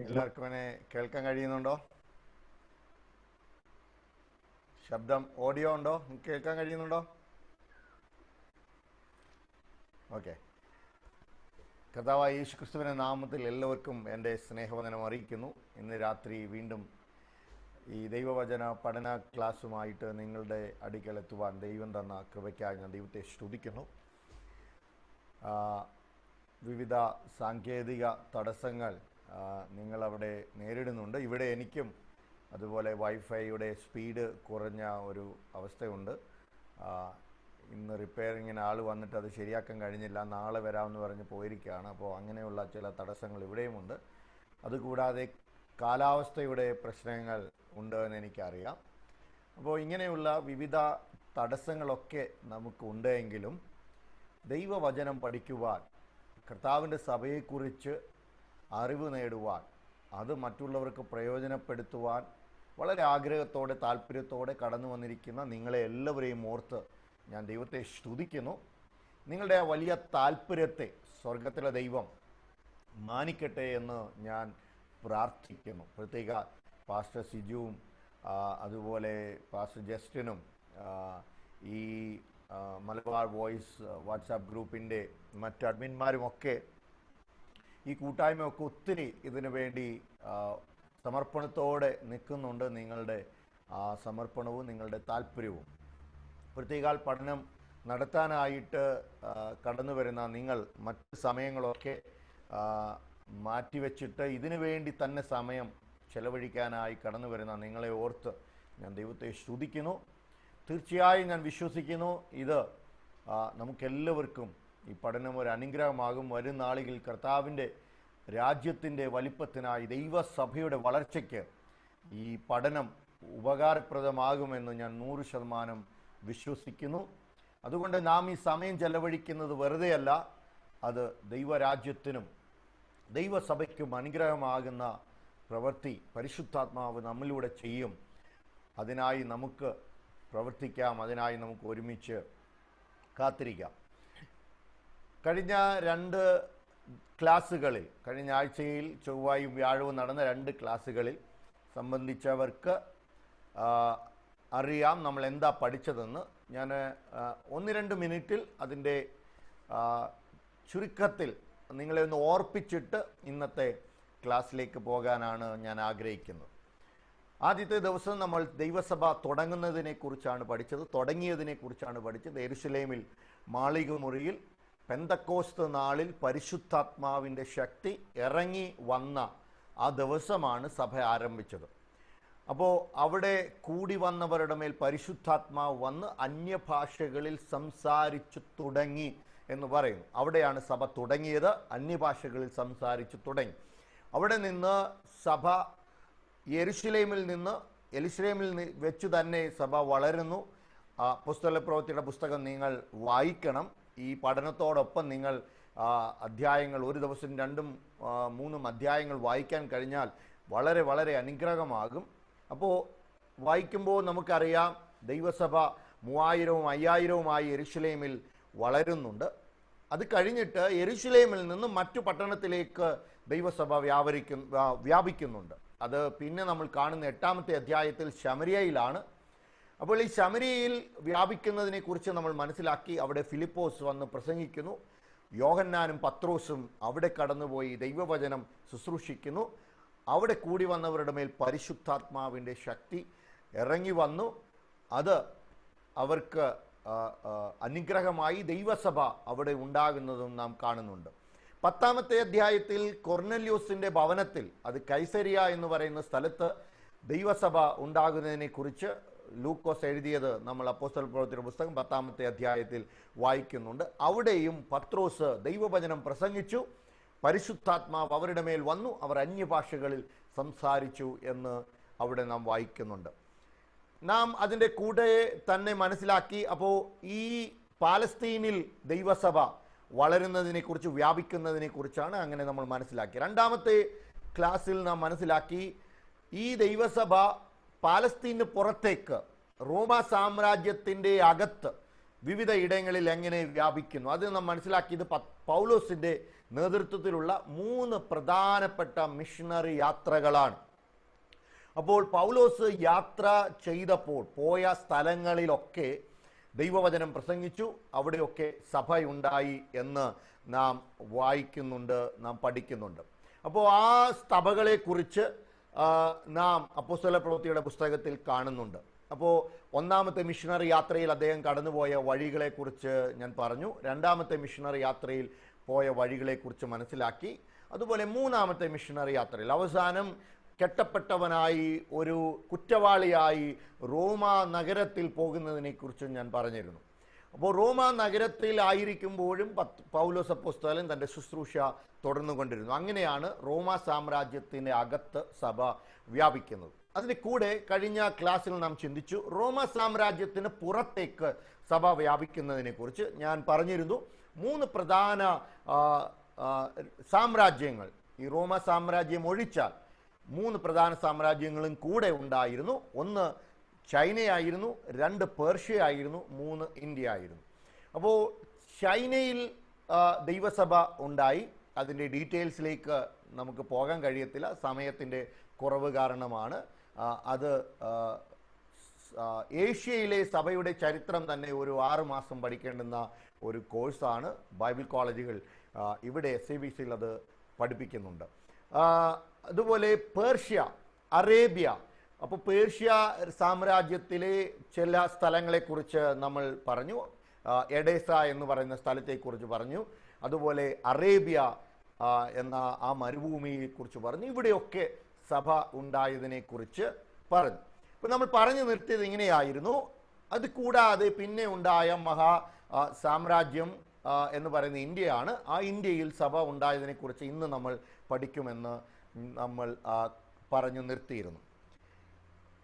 എല്ലാവർക്കും എന്നെ കേൾക്കാൻ കഴിയുന്നുണ്ടോ? ശബ്ദം ഓഡിയോ ഉണ്ടോ? കേൾക്കാൻ കഴിയുന്നുണ്ടോ? ഓക്കെ. കർത്താവായ യേശു ക്രിസ്തുവിൻ്റെ നാമത്തിൽ എല്ലാവർക്കും എൻ്റെ സ്നേഹവന്ദനം അറിയിക്കുന്നു. ഇന്ന് രാത്രി വീണ്ടും ഈ ദൈവവചന പഠന ക്ലാസ്സുമായിട്ട് നിങ്ങളുടെ അടുക്കലെത്തുവാൻ ദൈവം തന്ന കൃപയ്ക്കായി ഞാൻ ദൈവത്തെ സ്തുതിക്കുന്നു. വിവിധ സാങ്കേതിക തടസ്സങ്ങൾ നിങ്ങളവിടെ നേരിടുന്നുണ്ട്. ഇവിടെ എനിക്കും അതുപോലെ വൈഫൈയുടെ സ്പീഡ് കുറഞ്ഞ ഒരു അവസ്ഥയുണ്ട്. ഇന്ന് റിപ്പയറിങ്ങിന് ആൾ വന്നിട്ട് അത് ശരിയാക്കാൻ കഴിഞ്ഞില്ല, നാളെ വരാമെന്ന് പറഞ്ഞ് പോയിരിക്കുകയാണ്. അപ്പോൾ അങ്ങനെയുള്ള ചില തടസ്സങ്ങൾ ഇവിടെയുമുണ്ട്. അതുകൂടാതെ കാലാവസ്ഥയുടെ പ്രശ്നങ്ങൾ ഉണ്ട് എന്ന് എനിക്കറിയാം. അപ്പോൾ ഇങ്ങനെയുള്ള വിവിധ തടസ്സങ്ങളൊക്കെ നമുക്കുണ്ടെങ്കിലും ദൈവവചനം പഠിക്കുവാൻ, കർത്താവിൻ്റെ സഭയെക്കുറിച്ച് അറിവ് നേടുവാൻ, അത് മറ്റുള്ളവർക്ക് പ്രയോജനപ്പെടുത്തുവാൻ വളരെ ആഗ്രഹത്തോടെ താല്പര്യത്തോടെ കടന്നു വന്നിരിക്കുന്ന നിങ്ങളെ എല്ലാവരെയും ഓർത്ത് ഞാൻ ദൈവത്തെ സ്തുതിക്കുന്നു. നിങ്ങളുടെ ആ വലിയ താല്പര്യത്തെ സ്വർഗത്തിലെ ദൈവം മാനിക്കട്ടെ എന്ന് ഞാൻ പ്രാർത്ഥിക്കുന്നു. പ്രത്യേക പാസ്റ്റർ സിജുവും അതുപോലെ പാസ്റ്റർ ജസ്റ്റിനും ഈ മലബാർ വോയിസ് വാട്സാപ്പ് ഗ്രൂപ്പിൻ്റെ മറ്റ് അഡ്മിന്മാരുമൊക്കെ ഈ കൂട്ടായ്മയൊക്കെ ഒത്തിരി ഇതിനു വേണ്ടി സമർപ്പണത്തോടെ നിൽക്കുന്നുണ്ട്. നിങ്ങളുടെ സമർപ്പണവും നിങ്ങളുടെ താല്പര്യവും, പ്രത്യേക പഠനം നടത്താനായിട്ട് കടന്നു വരുന്ന നിങ്ങൾ മറ്റ് സമയങ്ങളൊക്കെ മാറ്റിവെച്ചിട്ട് ഇതിനു വേണ്ടി തന്നെ സമയം ചെലവഴിക്കാനായി കടന്നു വരുന്ന നിങ്ങളെ ഓർത്ത് ഞാൻ ദൈവത്തെ സ്തുതിക്കുന്നു. തീർച്ചയായും ഞാൻ വിശ്വസിക്കുന്നു ഇത് നമുക്കെല്ലാവർക്കും ഈ പഠനം ഒരു അനുഗ്രഹമാകും. വരും നാളുകളിൽ കർത്താവിൻ്റെ രാജ്യത്തിൻ്റെ വലിപ്പത്തിനായി ദൈവസഭയുടെ വളർച്ചയ്ക്ക് ഈ പഠനം ഉപകാരപ്രദമാകുമെന്ന് ഞാൻ 100% വിശ്വസിക്കുന്നു. അതുകൊണ്ട് നാം ഈ സമയം ചെലവഴിക്കുന്നത് വെറുതെയല്ല, അത് ദൈവരാജ്യത്തിനും ദൈവസഭയ്ക്കും അനുഗ്രഹമാകുന്ന പ്രവൃത്തി പരിശുദ്ധാത്മാവ് നമ്മിലൂടെ ചെയ്യും. അതിനായി നമുക്ക് പ്രവർത്തിക്കാം, അതിനായി നമുക്ക് ഒരുമിച്ച് കാത്തിരിക്കാം. കഴിഞ്ഞ 2 ക്ലാസ്സുകളിൽ, കഴിഞ്ഞ ആഴ്ചയിൽ ചൊവ്വായും വ്യാഴവും നടന്ന 2 ക്ലാസ്സുകളിൽ സംബന്ധിച്ചവർക്ക് അറിയാം നമ്മൾ എന്താ പഠിച്ചതെന്ന്. ഞാൻ 1-2 മിനിറ്റിൽ അതിൻ്റെ ചുരുക്കത്തിൽ നിങ്ങളെ ഒന്ന് ഓർപ്പിച്ചിട്ട് ഇന്നത്തെ ക്ലാസ്സിലേക്ക് പോകാനാണ് ഞാൻ ആഗ്രഹിക്കുന്നത്. ആദ്യത്തെ ദിവസം നമ്മൾ ദൈവസഭ തുടങ്ങിയതിനെക്കുറിച്ചാണ് പഠിച്ചത്. യെരുശലേമിൽ മാളിക മുറിയിൽ പെന്തക്കോസ്ത് നാളിൽ പരിശുദ്ധാത്മാവിൻ്റെ ശക്തി ഇറങ്ങി വന്ന ആ ദിവസമാണ് സഭ ആരംഭിച്ചത്. അപ്പോൾ അവിടെ കൂടി വന്നവരുടെ മേൽ പരിശുദ്ധാത്മാവ് വന്ന് അന്യഭാഷകളിൽ സംസാരിച്ചു തുടങ്ങി എന്ന് പറയുന്നു. അവിടെയാണ് സഭ തുടങ്ങിയത്, അന്യഭാഷകളിൽ സംസാരിച്ചു തുടങ്ങി. അവിടെ നിന്ന് സഭ യെരുശലേമിൽ വെച്ച് തന്നെ സഭ വളരുന്നു. അപ്പോസ്തലപ്രവൃത്തിയുടെ പുസ്തകം നിങ്ങൾ വായിക്കണം. ഈ പഠനത്തോടൊപ്പം നിങ്ങൾ അധ്യായങ്ങൾ ഒരു ദിവസം 2-3 അധ്യായങ്ങൾ വായിക്കാൻ കഴിഞ്ഞാൽ വളരെ വളരെ അനുഗ്രഹമാകും. അപ്പോൾ വായിക്കുമ്പോൾ നമുക്കറിയാം ദൈവസഭ 3000-5000 യെരുശലേമിൽ വളരുന്നുണ്ട്. അത് കഴിഞ്ഞിട്ട് യെരുശലേമിൽ നിന്ന് മറ്റു പട്ടണത്തിലേക്ക് ദൈവസഭ വ്യാപിക്കുന്നുണ്ട്. അത് പിന്നെ നമ്മൾ കാണുന്ന 8-ാമത്തെ അധ്യായത്തിൽ ശമരിയയിലാണ്. അപ്പോൾ ഈ ശമരിയയിൽ വ്യാപിക്കുന്നതിനെ കുറിച്ച് നമ്മൾ മനസ്സിലാക്കി. അവിടെ ഫിലിപ്പോസ് വന്ന് പ്രസംഗിക്കുന്നു. യോഹന്നാനും പത്രോസും അവിടെ കടന്നുപോയി ദൈവവചനം ശുശ്രൂഷിക്കുന്നു. അവിടെ കൂടി വന്നവരുടെ മേൽ പരിശുദ്ധാത്മാവിൻ്റെ ശക്തി ഇറങ്ങി വന്നു. അത് അവർക്ക് അനുഗ്രഹമായി ദൈവസഭ അവിടെ ഉണ്ടാകുന്നതും നാം കാണുന്നുണ്ട്. 10-ാമത്തെ അധ്യായത്തിൽ കൊർന്നല്യോസിൻ്റെ ഭവനത്തിൽ, അത് കൈസരിയ എന്ന് പറയുന്ന സ്ഥലത്ത് ദൈവസഭ ഉണ്ടാകുന്നതിനെ കുറിച്ച് ലൂക്കോസ് എഴുതിയത് നമ്മൾ അപ്പോസ്തലപ്രവൃത്തിയുടെ പുസ്തകം 10-ാമത്തെ അധ്യായത്തിൽ വായിക്കുന്നുണ്ട്. അവിടെയും പത്രോസ് ദൈവവചനം പ്രസംഗിച്ചു, പരിശുദ്ധാത്മാവ് അവരുടെ മേൽ വന്നു, അവർ അന്യഭാഷകളിൽ സംസാരിച്ചു എന്ന് അവിടെ നാം വായിക്കുന്നുണ്ട്. നാം അതിൻ്റെ കൂടെ തന്നെ മനസ്സിലാക്കി. അപ്പോൾ ഈ പാലസ്തീനിൽ ദൈവസഭ വളരുന്നതിനെക്കുറിച്ച്, വ്യാപിക്കുന്നതിനെക്കുറിച്ചാണ് അങ്ങനെ നമ്മൾ മനസ്സിലാക്കി. 2-ാമത്തെ ക്ലാസ്സിൽ നാം മനസ്സിലാക്കി ഈ ദൈവസഭ പാലസ്തീന് പുറത്തേക്ക് റോമാ സാമ്രാജ്യത്തിൻ്റെ അകത്ത് വിവിധ ഇടങ്ങളിൽ എങ്ങനെ വ്യാപിക്കുന്നു. അത് നാം മനസ്സിലാക്കിയത് പൗലോസിൻ്റെ നേതൃത്വത്തിലുള്ള 3 പ്രധാനപ്പെട്ട മിഷണറി യാത്രകളാണ്. അപ്പോൾ പൗലോസ് യാത്ര ചെയ്തപ്പോൾ പോയ സ്ഥലങ്ങളിലൊക്കെ ദൈവവചനം പ്രസംഗിച്ചു, അവിടെയൊക്കെ സഭയുണ്ടായി എന്ന് നാം വായിക്കുന്നുണ്ട്, നാം പഠിക്കുന്നുണ്ട്. അപ്പോൾ ആ സഭകളെക്കുറിച്ച് നാം അപ്പോസ്തല പ്രവൃത്തിയുടെ പുസ്തകത്തിൽ കാണുന്നുണ്ട്. അപ്പോൾ ഒന്നാമത്തെ മിഷണറി യാത്രയിൽ അദ്ദേഹം കടന്നുപോയ വഴികളെക്കുറിച്ച് ഞാൻ പറഞ്ഞു. രണ്ടാമത്തെ മിഷണറി യാത്രയിൽ പോയ വഴികളെക്കുറിച്ച് മനസ്സിലാക്കി. അതുപോലെ മൂന്നാമത്തെ മിഷണറി യാത്രയിൽ അവസാനം കെട്ടപ്പെട്ടവനായി ഒരു കുറ്റവാളിയായി റോമ നഗരത്തിൽ പോകുന്നതിനെക്കുറിച്ചും ഞാൻ പറഞ്ഞിരുന്നു. അപ്പോൾ റോമ നഗരത്തിൽ ആയിരിക്കുമ്പോഴും പൗലോസ് അപ്പോസ്തലൻ തൻ്റെ ശുശ്രൂഷ തുടർന്നുകൊണ്ടിരുന്നു. അങ്ങനെയാണ് റോമ സാമ്രാജ്യത്തിൻ്റെ അകത്ത് സഭ വ്യാപിക്കുന്നത്. അതിന് കൂടെ കഴിഞ്ഞ ക്ലാസ്സിൽ നാം ചിന്തിച്ചു റോമ സാമ്രാജ്യത്തിന് പുറത്തേക്ക് സഭ വ്യാപിക്കുന്നതിനെക്കുറിച്ച് ഞാൻ പറഞ്ഞിരുന്നു. 3 പ്രധാന സാമ്രാജ്യങ്ങൾ, ഈ റോമ സാമ്രാജ്യം ഒഴിച്ചാൽ 3 പ്രധാന സാമ്രാജ്യങ്ങളും കൂടെ ഉണ്ടായിരുന്നു. 1 ചൈനയായിരുന്നു, 2 പേർഷ്യ ആയിരുന്നു, 3 ഇന്ത്യ ആയിരുന്നു. അപ്പോൾ ചൈനയിൽ ദൈവസഭ ഉണ്ടായി. അതിൻ്റെ ഡീറ്റെയിൽസിലേക്ക് നമുക്ക് പോകാൻ കഴിയത്തില്ല, സമയത്തിൻ്റെ കുറവ് കാരണമാണ്. അത് ഏഷ്യയിലെ സഭയുടെ ചരിത്രം തന്നെ ഒരു 6 മാസം പഠിക്കേണ്ടുന്ന ഒരു കോഴ്സാണ്. ബൈബിൾ കോളേജുകൾ ഇവിടെ SABCയിൽ അത് പഠിപ്പിക്കുന്നുണ്ട്. അതുപോലെ പേർഷ്യ, അറേബ്യ. അപ്പോൾ പേർഷ്യ സാമ്രാജ്യത്തിലെ ചില സ്ഥലങ്ങളെക്കുറിച്ച് നമ്മൾ പറഞ്ഞു. എഡേസ എന്ന് പറയുന്ന സ്ഥലത്തെക്കുറിച്ച് പറഞ്ഞു. അതുപോലെ അറേബ്യ എന്ന ആ മരുഭൂമിയെക്കുറിച്ച് പറഞ്ഞു. ഇവിടെയൊക്കെ സഭ ഉണ്ടായതിനെക്കുറിച്ച് പറഞ്ഞു. ഇപ്പം നമ്മൾ പറഞ്ഞു നിർത്തിയത് ഇങ്ങനെയായിരുന്നു. അത് കൂടാതെ പിന്നെ ഉണ്ടായ സാമ്രാജ്യം എന്ന് പറയുന്ന ഇന്ത്യയാണ്. ആ ഇന്ത്യയിൽ സഭ ഉണ്ടായതിനെക്കുറിച്ച് ഇന്ന് നമ്മൾ പഠിക്കുമെന്ന് നമ്മൾ പറഞ്ഞു നിർത്തിയിരുന്നു.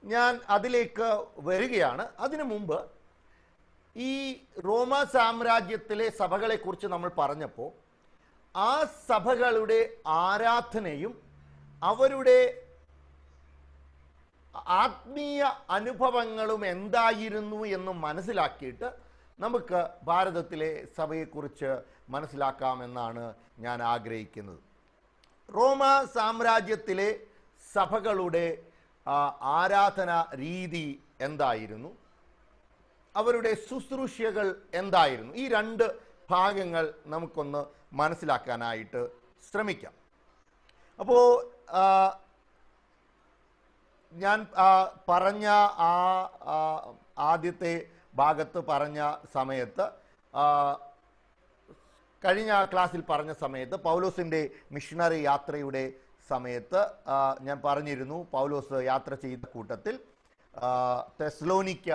ഞാൻ അതിലേക്ക് വരികയാണ്. അതിനു മുമ്പ് ഈ റോമ സാമ്രാജ്യത്തിലെ സഭകളെക്കുറിച്ച് നമ്മൾ പറഞ്ഞപ്പോൾ ആ സഭകളുടെ ആരാധനയും അവരുടെ ആത്മീയ അനുഭവങ്ങളും എന്തായിരുന്നു എന്ന് മനസ്സിലാക്കിയിട്ട് നമുക്ക് ഭാരതത്തിലെ സഭയെക്കുറിച്ച് മനസ്സിലാക്കാമെന്നാണ് ഞാൻ ആഗ്രഹിക്കുന്നത്. റോമ സാമ്രാജ്യത്തിലെ സഭകളുടെ ആരാധന രീതി എന്തായിരുന്നു, അവരുടെ ശുശ്രൂഷകൾ എന്തായിരുന്നു, ഈ 2 ഭാഗങ്ങൾ നമുക്കൊന്ന് മനസ്സിലാക്കാനായിട്ട് ശ്രമിക്കാം. അപ്പോൾ ഞാൻ പറഞ്ഞ ആദ്യത്തെ ഭാഗത്ത് പറഞ്ഞ സമയത്ത്, കഴിഞ്ഞ ക്ലാസ്സിൽ പറഞ്ഞ സമയത്ത് പൗലോസിൻ്റെ മിഷണറി യാത്രയുടെ സമയത്ത് ഞാൻ പറഞ്ഞിരുന്നു, പൗലോസ് യാത്ര ചെയ്ത കൂട്ടത്തിൽ തെസ്സലോനിക്ക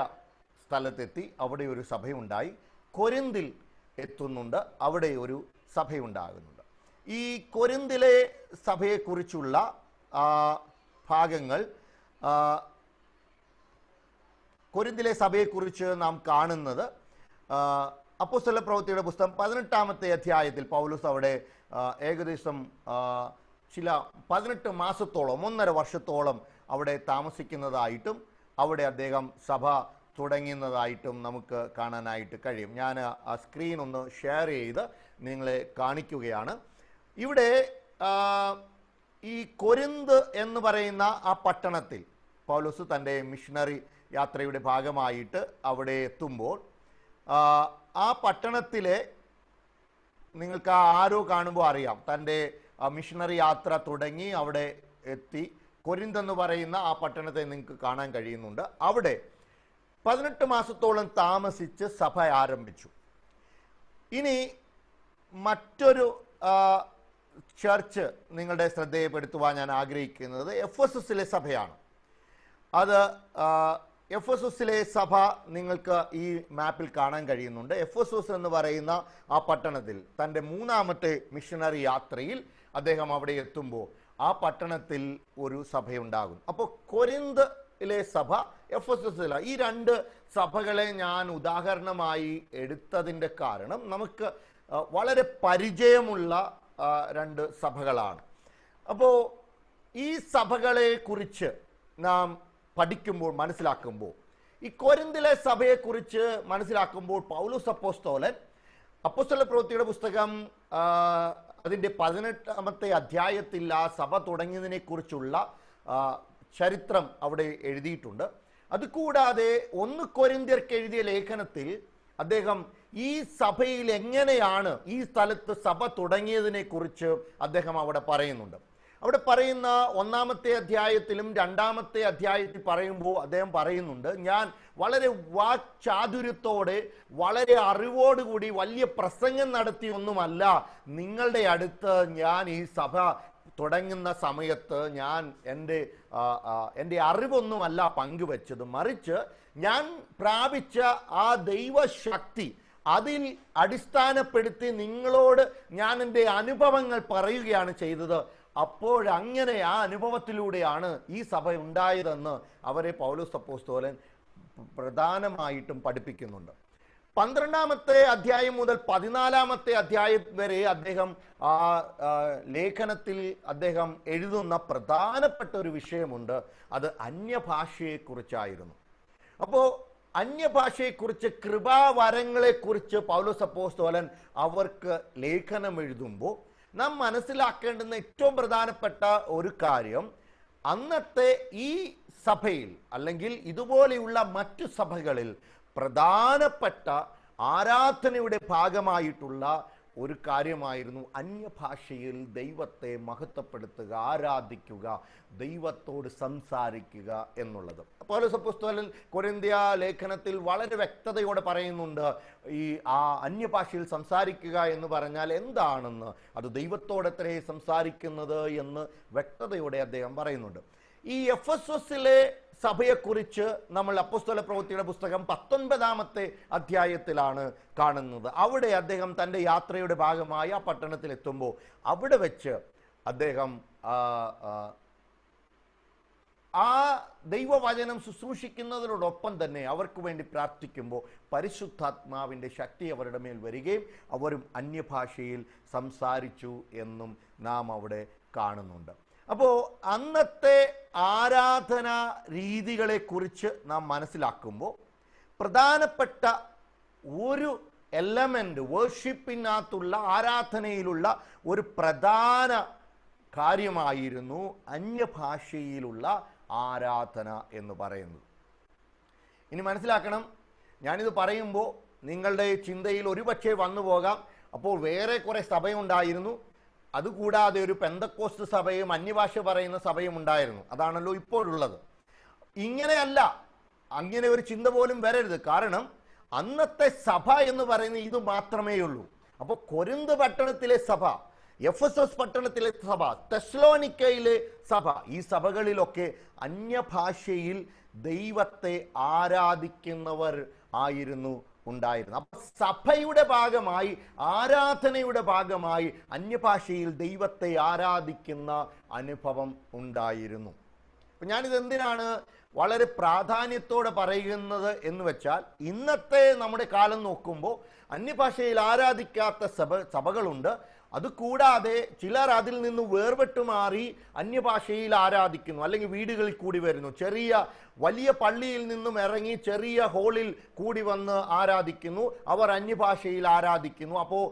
സ്ഥലത്തെത്തി, അവിടെ ഒരു സഭയുണ്ടായി. കൊരിന്തിൽ എത്തുന്നുണ്ട്, അവിടെ ഒരു സഭയുണ്ടാകുന്നുണ്ട്. ഈ കൊരിന്തിലെ സഭയെക്കുറിച്ചുള്ള ഭാഗങ്ങൾ, കൊരിന്തിലെ സഭയെക്കുറിച്ച് നാം കാണുന്നത് അപ്പോസ്തല പ്രവൃത്തിയുടെ പുസ്തകം 18-ാമത്തെ അധ്യായത്തിൽ പൗലോസ് അവിടെ ഏകദേശം ചില 18 മാസത്തോളം 1.5 വർഷത്തോളം അവിടെ താമസിക്കുന്നതായിട്ടും അവിടെ അദ്ദേഹം സഭ തുടങ്ങുന്നതായിട്ടും നമുക്ക് കാണാനായിട്ട് കഴിയും. ഞാൻ ആ സ്ക്രീൻ ഒന്ന് ഷെയർ ചെയ്ത് നിങ്ങളെ കാണിക്കുകയാണ്. ഇവിടെ ഈ കൊരിന്ത് എന്ന് പറയുന്ന ആ പട്ടണത്തിൽ പൗലോസ് തൻ്റെ മിഷണറി യാത്രയുടെ ഭാഗമായിട്ട് അവിടെ എത്തുമ്പോൾ ആ പട്ടണത്തിലെ, നിങ്ങൾക്ക് ആരോ കാണുമ്പോൾ അറിയാം, തൻ്റെ മിഷണറി യാത്ര തുടങ്ങി അവിടെ എത്തി. കൊരിന്ത് എന്ന് പറയുന്ന ആ പട്ടണത്തെ നിങ്ങൾക്ക് കാണാൻ കഴിയുന്നുണ്ട്. അവിടെ 18 മാസത്തോളം താമസിച്ച് സഭ ആരംഭിച്ചു. ഇനി മറ്റൊരു ചർച്ച് നിങ്ങളുടെ ശ്രദ്ധയെപ്പെടുത്തുവാൻ ഞാൻ ആഗ്രഹിക്കുന്നത് എഫെസസിലെ സഭയാണ്. അത് എഫെസസിലെ സഭ നിങ്ങൾക്ക് ഈ മാപ്പിൽ കാണാൻ കഴിയുന്നുണ്ട്. എഫെസസ് എന്ന് പറയുന്ന ആ പട്ടണത്തിൽ തൻ്റെ 3-ാമത്തെ മിഷണറി യാത്രയിൽ അദ്ദേഹം അവിടെ എത്തുമ്പോൾ ആ പട്ടണത്തിൽ ഒരു സഭയുണ്ടാകും. അപ്പോൾ കൊരിന്തിലെ സഭ, എഫെസസിലെ ഈ 2 സഭകളെ ഞാൻ ഉദാഹരണമായി എടുത്തതിൻ്റെ കാരണം നമുക്ക് വളരെ പരിചയമുള്ള 2 സഭകളാണ്. അപ്പോൾ ഈ സഭകളെ കുറിച്ച് നാം പഠിക്കുമ്പോൾ, മനസ്സിലാക്കുമ്പോൾ, ഈ കൊരിന്തിലെ സഭയെക്കുറിച്ച് മനസ്സിലാക്കുമ്പോൾ പൗലോസ് അപ്പോസ്തലൻ അപ്പോസ്തല പ്രവൃത്തിയുടെ പുസ്തകം അതിൻ്റെ 18-ാമത്തെ അധ്യായത്തിൽ ആ സഭ തുടങ്ങിയതിനെ കുറിച്ചുള്ള ചരിത്രം അവിടെ എഴുതിയിട്ടുണ്ട്. അതുകൂടാതെ 1 കൊരിന്ത്യർക്ക് എഴുതിയ ലേഖനത്തിൽ അദ്ദേഹം ഈ സഭയിൽ എങ്ങനെയാണ് ഈ സ്ഥലത്ത് സഭ തുടങ്ങിയതിനെ കുറിച്ച് അദ്ദേഹം അവിടെ പറയുന്നുണ്ട്. അവിടെ പറയുന്ന 1-ാമത്തെ അധ്യായത്തിലും 2-ാമത്തെ അധ്യായത്തിൽ പറയുമ്പോൾ അദ്ദേഹം പറയുന്നുണ്ട്, ഞാൻ വളരെ വാക്ചാതുര്യത്തോടെ വളരെ അറിവോടുകൂടി വലിയ പ്രസംഗം നടത്തിയൊന്നുമല്ല നിങ്ങളുടെ അടുത്ത് ഞാൻ ഈ സഭ തുടങ്ങുന്ന സമയത്ത് ഞാൻ എൻ്റെ അറിവൊന്നുമല്ല പങ്കുവെച്ചത്, മറിച്ച് ഞാൻ പ്രാപിച്ച ആ ദൈവശക്തി അതിൽ അടിസ്ഥാനപ്പെടുത്തി നിങ്ങളോട് ഞാൻ എൻ്റെ അനുഭവങ്ങൾ പറയുകയാണ് ചെയ്തത്. അപ്പോഴങ്ങനെ ആ അനുഭവത്തിലൂടെയാണ് ഈ സഭ ഉണ്ടായതെന്ന് അവരെ പൗലോസ് അപ്പോസ്തലൻ പ്രധാനമായിട്ടും പഠിപ്പിക്കുന്നുണ്ട്. 12-ാമത്തെ അധ്യായം മുതൽ 14-ാമത്തെ അധ്യായം വരെ അദ്ദേഹം ലേഖനത്തിൽ അദ്ദേഹം എഴുതുന്ന പ്രധാനപ്പെട്ട ഒരു വിഷയമുണ്ട്. അത് അന്യഭാഷയെക്കുറിച്ചായിരുന്നു. അപ്പോൾ അന്യഭാഷയെക്കുറിച്ച്, കൃപാവരങ്ങളെക്കുറിച്ച് പൗലോസ് അപ്പോസ്തലൻ അവർക്ക് ലേഖനം എഴുതുമ്പോൾ നാം മനസ്സിലാക്കേണ്ടുന്ന ഏറ്റവും പ്രധാനപ്പെട്ട ഒരു കാര്യം, അന്നത്തെ ഈ സഭയിൽ അല്ലെങ്കിൽ ഇതുപോലെയുള്ള മറ്റു സഭകളിൽ പ്രധാനപ്പെട്ട ആരാധനയുടെ ഭാഗമായിട്ടുള്ള ഒരു കാര്യമായിരുന്നു അന്യഭാഷയിൽ ദൈവത്തെ മഹത്വപ്പെടുത്തുക, ആരാധിക്കുക, ദൈവത്തോട് സംസാരിക്കുക എന്നുള്ളത്. പൗലോസ് അപ്പോസ്തലൻ കൊരിന്ത്യ ലേഖനത്തിൽ വളരെ വ്യക്തതയോടെ പറയുന്നുണ്ട്, ഈ അന്യഭാഷയിൽ സംസാരിക്കുക എന്ന് പറഞ്ഞാൽ എന്താണെന്ന്, അത് ദൈവത്തോടത്രേ സംസാരിക്കുന്നത് എന്ന് വ്യക്തതയോടെ അദ്ദേഹം പറയുന്നുണ്ട്. ഈ എഫെസോസിലെ സഭയെക്കുറിച്ച് നമ്മൾ അപ്പോസ്തല പ്രവൃത്തിയുടെ പുസ്തകം 19-ാമത്തെ അധ്യായത്തിലാണ് കാണുന്നത്. അവിടെ അദ്ദേഹം തൻ്റെ യാത്രയുടെ ഭാഗമായി ആ പട്ടണത്തിൽ എത്തുമ്പോൾ അവിടെ വെച്ച് അദ്ദേഹം ആ ദൈവവചനം ശുശ്രൂഷിക്കുന്നതിനോടൊപ്പം തന്നെ അവർക്ക് വേണ്ടി പ്രാർത്ഥിക്കുമ്പോൾ പരിശുദ്ധാത്മാവിൻ്റെ ശക്തി അവരുടെ മേൽ വരികയും അവരും അന്യഭാഷയിൽ സംസാരിച്ചു എന്നും നാം അവിടെ കാണുന്നുണ്ട്. അപ്പോൾ അന്നത്തെ ആരാധന രീതികളെക്കുറിച്ച് നാം മനസ്സിലാക്കുമ്പോൾ പ്രധാനപ്പെട്ട ഒരു എലമെൻ്റ്, വേർഷിപ്പിനകത്തുള്ള ആരാധനയിലുള്ള ഒരു പ്രധാന കാര്യമായിരുന്നു അന്യഭാഷയിലുള്ള ആരാധന എന്ന് പറയുന്നത്. ഇനി മനസ്സിലാക്കണം, ഞാനിത് പറയുമ്പോൾ നിങ്ങളുടെ ചിന്തയിൽ ഒരുപക്ഷെ വന്നു പോകാം, അപ്പോൾ വേറെ കുറേ സഭയുണ്ടായിരുന്നു, അതുകൂടാതെ ഒരു പെന്തക്കോസ്റ്റ് സഭയും അന്യഭാഷ പറയുന്ന സഭയും ഉണ്ടായിരുന്നു, അതാണല്ലോ ഇപ്പോഴുള്ളത്. ഇങ്ങനെയല്ല, അങ്ങനെ ഒരു ചിന്ത പോലും വരരുത്. കാരണം അന്നത്തെ സഭ എന്ന് പറയുന്നത് ഇത് മാത്രമേ ഉള്ളൂ. അപ്പോൾ കൊരിന്ത് പട്ടണത്തിലെ സഭ, എഫെസോസ് പട്ടണത്തിലെ സഭ, തെസ്സലോനിക്കയിലെ സഭ, ഈ സഭകളിലൊക്കെ അന്യഭാഷയിൽ ദൈവത്തെ ആരാധിക്കുന്നവർ ആയിരുന്നു ഉണ്ടായിരുന്നു. അപ്പൊ സഭയുടെ ഭാഗമായി, ആരാധനയുടെ ഭാഗമായി അന്യഭാഷയിൽ ദൈവത്തെ ആരാധിക്കുന്ന അനുഭവം ഉണ്ടായിരുന്നു. അപ്പൊ ഞാനിത് എന്തിനാണ് വളരെ പ്രാധാന്യത്തോടെ പറയുന്നത് എന്ന് വെച്ചാൽ, ഇന്നത്തെ നമ്മുടെ കാലം നോക്കുമ്പോൾ അന്യഭാഷയിൽ ആരാധിക്കാത്ത സഭകളുണ്ട്. അതുകൂടാതെ ചിലർ അതിൽ നിന്ന് വേർപെട്ടു മാറി അന്യഭാഷയിൽ ആരാധിക്കുന്നു, അല്ലെങ്കിൽ വീടുകളിൽ കൂടി വരുന്നു, വലിയ പള്ളിയിൽ നിന്നും ഇറങ്ങി ചെറിയ ഹോളിൽ കൂടി വന്ന് ആരാധിക്കുന്നു, അവർ അന്യഭാഷയിൽ ആരാധിക്കുന്നു. അപ്പോൾ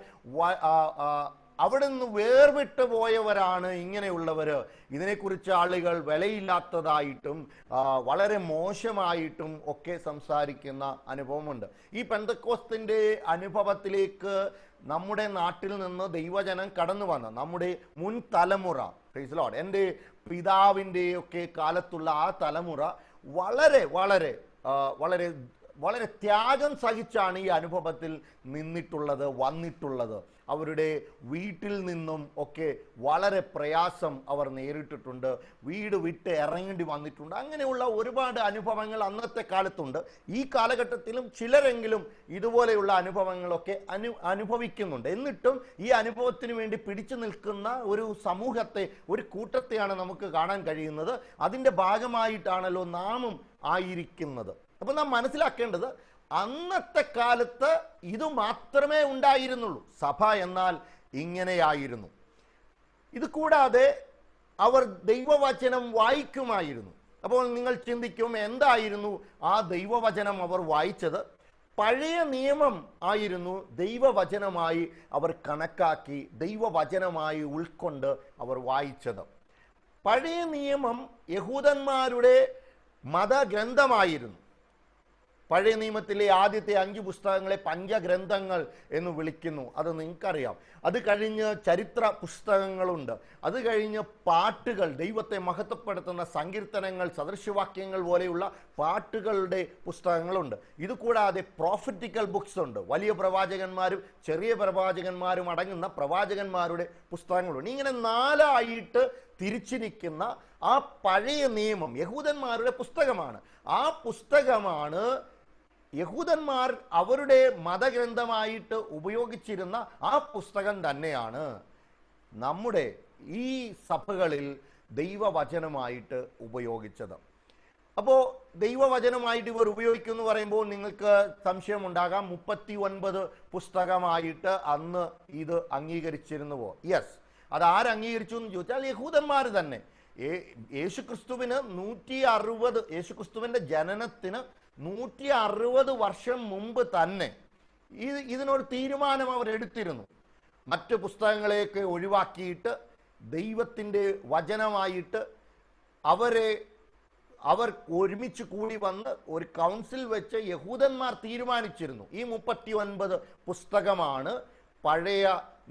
അവിടെ നിന്ന് വേർവിട്ട് പോയവരാണ് ഇങ്ങനെയുള്ളവർ. ഇതിനെക്കുറിച്ച് ആളുകൾ വിലയില്ലാത്തതായിട്ടും വളരെ മോശമായിട്ടും ഒക്കെ സംസാരിക്കുന്ന അനുഭവമുണ്ട്. ഈ പെന്തക്കോസ്തിൻ്റെ അനുഭവത്തിലേക്ക് നമ്മുടെ നാട്ടിൽ നിന്ന് ദൈവജനം കടന്നു വന്ന നമ്മുടെ മുൻ തലമുറ, പ്രൈസ് ലോർഡ്, എൻ്റെ പിതാവിൻ്റെ ഒക്കെ കാലത്തുള്ള ആ തലമുറ വളരെ വളരെ വളരെ വളരെ ത്യാഗം സഹിച്ചാണ് ഈ അനുഭവത്തിൽ വന്നിട്ടുള്ളത്. അവരുടെ വീട്ടിൽ നിന്നും ഒക്കെ വളരെ പ്രയാസം അവർ നേരിട്ടിട്ടുണ്ട്, വീട് വിട്ട് ഇറങ്ങേണ്ടി വന്നിട്ടുണ്ട്. അങ്ങനെയുള്ള ഒരുപാട് അനുഭവങ്ങൾ അന്നത്തെ കാലത്തുണ്ട്. ഈ കാലഘട്ടത്തിലും ചിലരെങ്കിലും ഇതുപോലെയുള്ള അനുഭവങ്ങളൊക്കെ അനുഭവിക്കുന്നുണ്ട്. എന്നിട്ടും ഈ അനുഭവത്തിന് വേണ്ടി പിടിച്ചു നിൽക്കുന്ന ഒരു സമൂഹത്തെ, ഒരു കൂട്ടത്തെയാണ് നമുക്ക് കാണാൻ കഴിയുന്നത്. അതിൻ്റെ ഭാഗമായിട്ടാണല്ലോ നാമും ആയിരിക്കുന്നത്. അപ്പം നാം മനസ്സിലാക്കേണ്ടത്, അന്നത്തെ കാലത്ത് ഇത് മാത്രമേ ഉണ്ടായിരുന്നുള്ളൂ. സഭ എന്നാൽ ഇങ്ങനെയായിരുന്നു. ഇത് കൂടാതെ അവർ ദൈവവചനം വായിക്കുമായിരുന്നു. അപ്പോൾ നിങ്ങൾ ചിന്തിക്കും, എന്തായിരുന്നു ആ ദൈവവചനം അവർ വായിച്ചത്? പഴയ നിയമം ആയിരുന്നു ദൈവവചനമായി അവർ കണക്കാക്കി, ദൈവവചനമായി ഉൾക്കൊണ്ട് അവർ വായിച്ചത്. പഴയ നിയമം യഹൂദന്മാരുടെ മതഗ്രന്ഥമായിരുന്നു. പഴയ നിയമത്തിലെ ആദ്യത്തെ 5 പുസ്തകങ്ങളെ പഞ്ചഗ്രന്ഥങ്ങൾ എന്ന് വിളിക്കുന്നു. അത് നിങ്ങൾക്കറിയാം. അത് കഴിഞ്ഞ് ചരിത്ര പുസ്തകങ്ങളുണ്ട്. അത് കഴിഞ്ഞ് പാട്ടുകൾ, ദൈവത്തെ മഹത്വപ്പെടുത്തുന്ന സങ്കീർത്തനങ്ങൾ, സദൃശവാക്യങ്ങൾ പോലെയുള്ള പാട്ടുകളുടെ പുസ്തകങ്ങളുണ്ട്. ഇതുകൂടാതെ പ്രോഫറ്റിക്കൽ ബുക്സ് ഉണ്ട്. വലിയ പ്രവാചകന്മാരും ചെറിയ പ്രവാചകന്മാരും അടങ്ങുന്ന പ്രവാചകന്മാരുടെ പുസ്തകങ്ങളുണ്ട്. ഇങ്ങനെ 4ആയിട്ട് തിരിച്ചിരിക്കുന്ന ആ പഴയ നിയമം യഹൂദന്മാരുടെ പുസ്തകമാണ്. ആ പുസ്തകമാണ് യഹൂദന്മാർ അവരുടെ മതഗ്രന്ഥമായിട്ട് ഉപയോഗിച്ചിരുന്ന ആ പുസ്തകം തന്നെയാണ് നമ്മുടെ ഈ സഭകളിൽ ദൈവവചനമായിട്ട് ഉപയോഗിച്ചത്. അപ്പോൾ ദൈവവചനമായിട്ട് ഇവർ ഉപയോഗിക്കുമെന്ന് പറയുമ്പോൾ നിങ്ങൾക്ക് സംശയമുണ്ടാകാം, 39 പുസ്തകമായിട്ട് അന്ന് ഇത് അംഗീകരിച്ചിരുന്നുവോ? യെസ്. അത് ആരംഗീകരിച്ചു എന്ന് ചോദിച്ചാൽ യഹൂദന്മാർ തന്നെ. യേശുക്രിസ്തുവിന് 160, യേശുക്രിസ്തുവിൻ്റെ ജനനത്തിന് 160 വർഷം മുമ്പ് തന്നെ ഇതിനൊരു തീരുമാനം അവർ എടുത്തിരുന്നു. മറ്റ് പുസ്തകങ്ങളെയൊക്കെ ഒഴിവാക്കിയിട്ട് ദൈവത്തിൻ്റെ വചനമായിട്ട് അവർ ഒരുമിച്ച് കൂടി വന്ന് ഒരു കൗൺസിൽ വെച്ച് യഹൂദന്മാർ തീരുമാനിച്ചിരുന്നു, ഈ 39 പുസ്തകമാണ് പഴയ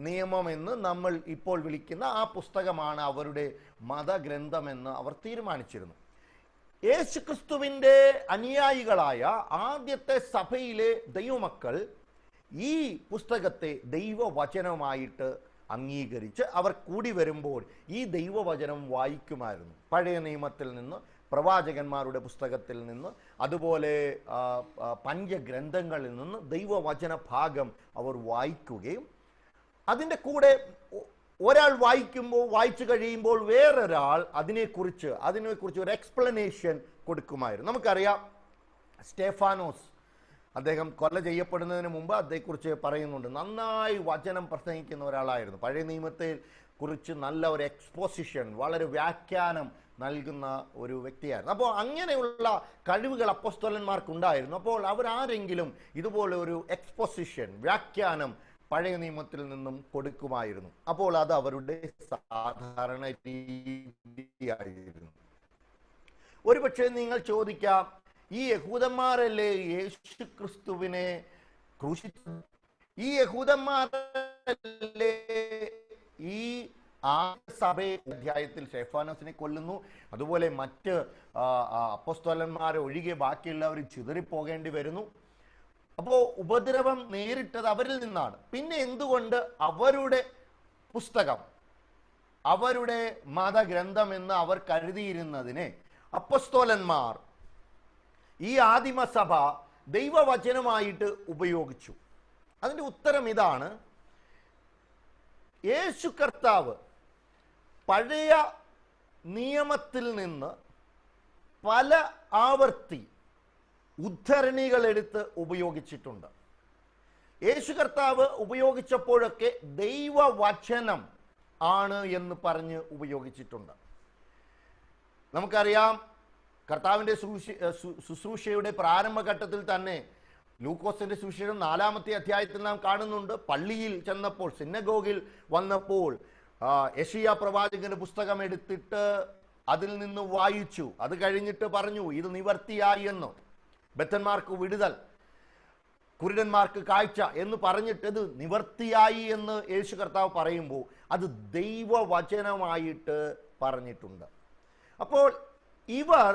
നിയമമെന്ന് നമ്മൾ ഇപ്പോൾ വിളിക്കുന്ന ആ പുസ്തകമാണ് അവരുടെ മതഗ്രന്ഥമെന്ന് അവർ തീരുമാനിച്ചിരുന്നു. യേശുക്രിസ്തുവിൻ്റെ അനുയായികളായ ആദ്യത്തെ സഭയിലെ ദൈവമക്കൾ ഈ പുസ്തകത്തെ ദൈവവചനമായിട്ട് അംഗീകരിച്ച് അവർ കൂടി വരുമ്പോൾ ഈ ദൈവവചനം വായിക്കുമായിരുന്നു. പഴയ നിയമത്തിൽ നിന്ന്, പ്രവാചകന്മാരുടെ പുസ്തകത്തിൽ നിന്ന്, അതുപോലെ പഞ്ചഗ്രന്ഥങ്ങളിൽ നിന്ന് ദൈവവചന ഭാഗം അവർ വായിക്കുകയും അതിൻ്റെ കൂടെ ഒരാൾ വായിച്ചു കഴിയുമ്പോൾ വേറൊരാൾ അതിനെക്കുറിച്ച് ഒരു എക്സ്പ്ലനേഷൻ കൊടുക്കുമായിരുന്നു. നമുക്കറിയാം, സ്റ്റെഫാനോസ് അദ്ദേഹം കൊല ചെയ്യപ്പെടുന്നതിന് മുമ്പ് അതേക്കുറിച്ച് പറയുന്നുണ്ട്. നന്നായി വചനം പ്രസംഗിക്കുന്ന ഒരാളായിരുന്നു. പഴയ നിയമത്തെ കുറിച്ച് നല്ല ഒരു എക്സ്പോസിഷൻ, വളരെ വ്യാഖ്യാനം നൽകുന്ന ഒരു വ്യക്തിയായിരുന്നു. അപ്പോൾ അങ്ങനെയുള്ള കഴിവുകൾ അപ്പോസ്തലന്മാർക്കുണ്ടായിരുന്നു. അപ്പോൾ അവരാരെങ്കിലും ഇതുപോലെ ഒരു എക്സ്പോസിഷൻ, വ്യാഖ്യാനം പഴയ നിയമത്തിൽ നിന്നും കൊടുക്കുമായിരുന്നു. അപ്പോൾ അത് അവരുടെ സാധാരണ രീതിയായിരുന്നു. ഒരുപക്ഷെ നിങ്ങൾ ചോദിക്കാം, ഈ യഹൂദന്മാരല്ലേ യേശുക്രിസ്തുവിനെ ക്രൂശിച്ചത്? ഈ യഹൂദന്മാരല്ലേ ഈ സഭയെ അധ്യായത്തിൽ സ്റ്റെഫാനോസിനെ കൊല്ലുന്നു, അതുപോലെ മറ്റ് അപ്പോസ്തലന്മാരെ ഒഴികെ ബാക്കിയുള്ളവർ ചിതറിപ്പോകേണ്ടി വരുന്നു. അപ്പോൾ ഉപദ്രവം നേരിട്ടത് അവരിൽ നിന്നാണ്. പിന്നെ എന്തുകൊണ്ട് അവരുടെ പുസ്തകം, അവരുടെ മതഗ്രന്ഥം എന്ന് അവർ കരുതിയിരുന്നതിനെ അപ്പോസ്തലന്മാർ, ഈ ആദിമസഭ ദൈവവചനമായിട്ട് ഉപയോഗിച്ചു? അതിൻ്റെ ഉത്തരം ഇതാണ്. യേശു കർത്താവ് പഴയ നിയമത്തിൽ നിന്ന് പല ആവർത്തി ഉദ്ധരണികൾ എടുത്ത് ഉപയോഗിച്ചിട്ടുണ്ട്. യേശു കർത്താവ് ഉപയോഗിച്ചപ്പോഴൊക്കെ ദൈവവചനം ആണ് എന്ന് പറഞ്ഞ് ഉപയോഗിച്ചിട്ടുണ്ട്. നമുക്കറിയാം, കർത്താവിൻ്റെ ശുശ്രൂഷയുടെ പ്രാരംഭഘട്ടത്തിൽ തന്നെ ലൂക്കോസിന്റെ സുവിശേഷം 4-ാമത്തെ അധ്യായത്തിൽ നാം കാണുന്നുണ്ട്. പള്ളിയിൽ ചെന്നപ്പോൾ, സിനഗോഗിൽ വന്നപ്പോൾ യെശയ്യാ പ്രവാചകന്റെ പുസ്തകം എടുത്തിട്ട് അതിൽ നിന്ന് വായിച്ചു. അത് കഴിഞ്ഞിട്ട് പറഞ്ഞു, ഇത് നിവർത്തിയായി എന്ന്. ബദ്ധന്മാർക്ക് വിടുതൽ, കുരുടന്മാർക്ക് കാഴ്ച എന്ന് പറഞ്ഞിട്ട് ഇത് നിവർത്തിയായി എന്ന് യേശു കർത്താവ് പറയുമ്പോൾ അത് ദൈവവചനമായിട്ട് പറഞ്ഞിട്ടുണ്ട്. അപ്പോൾ ഇവർ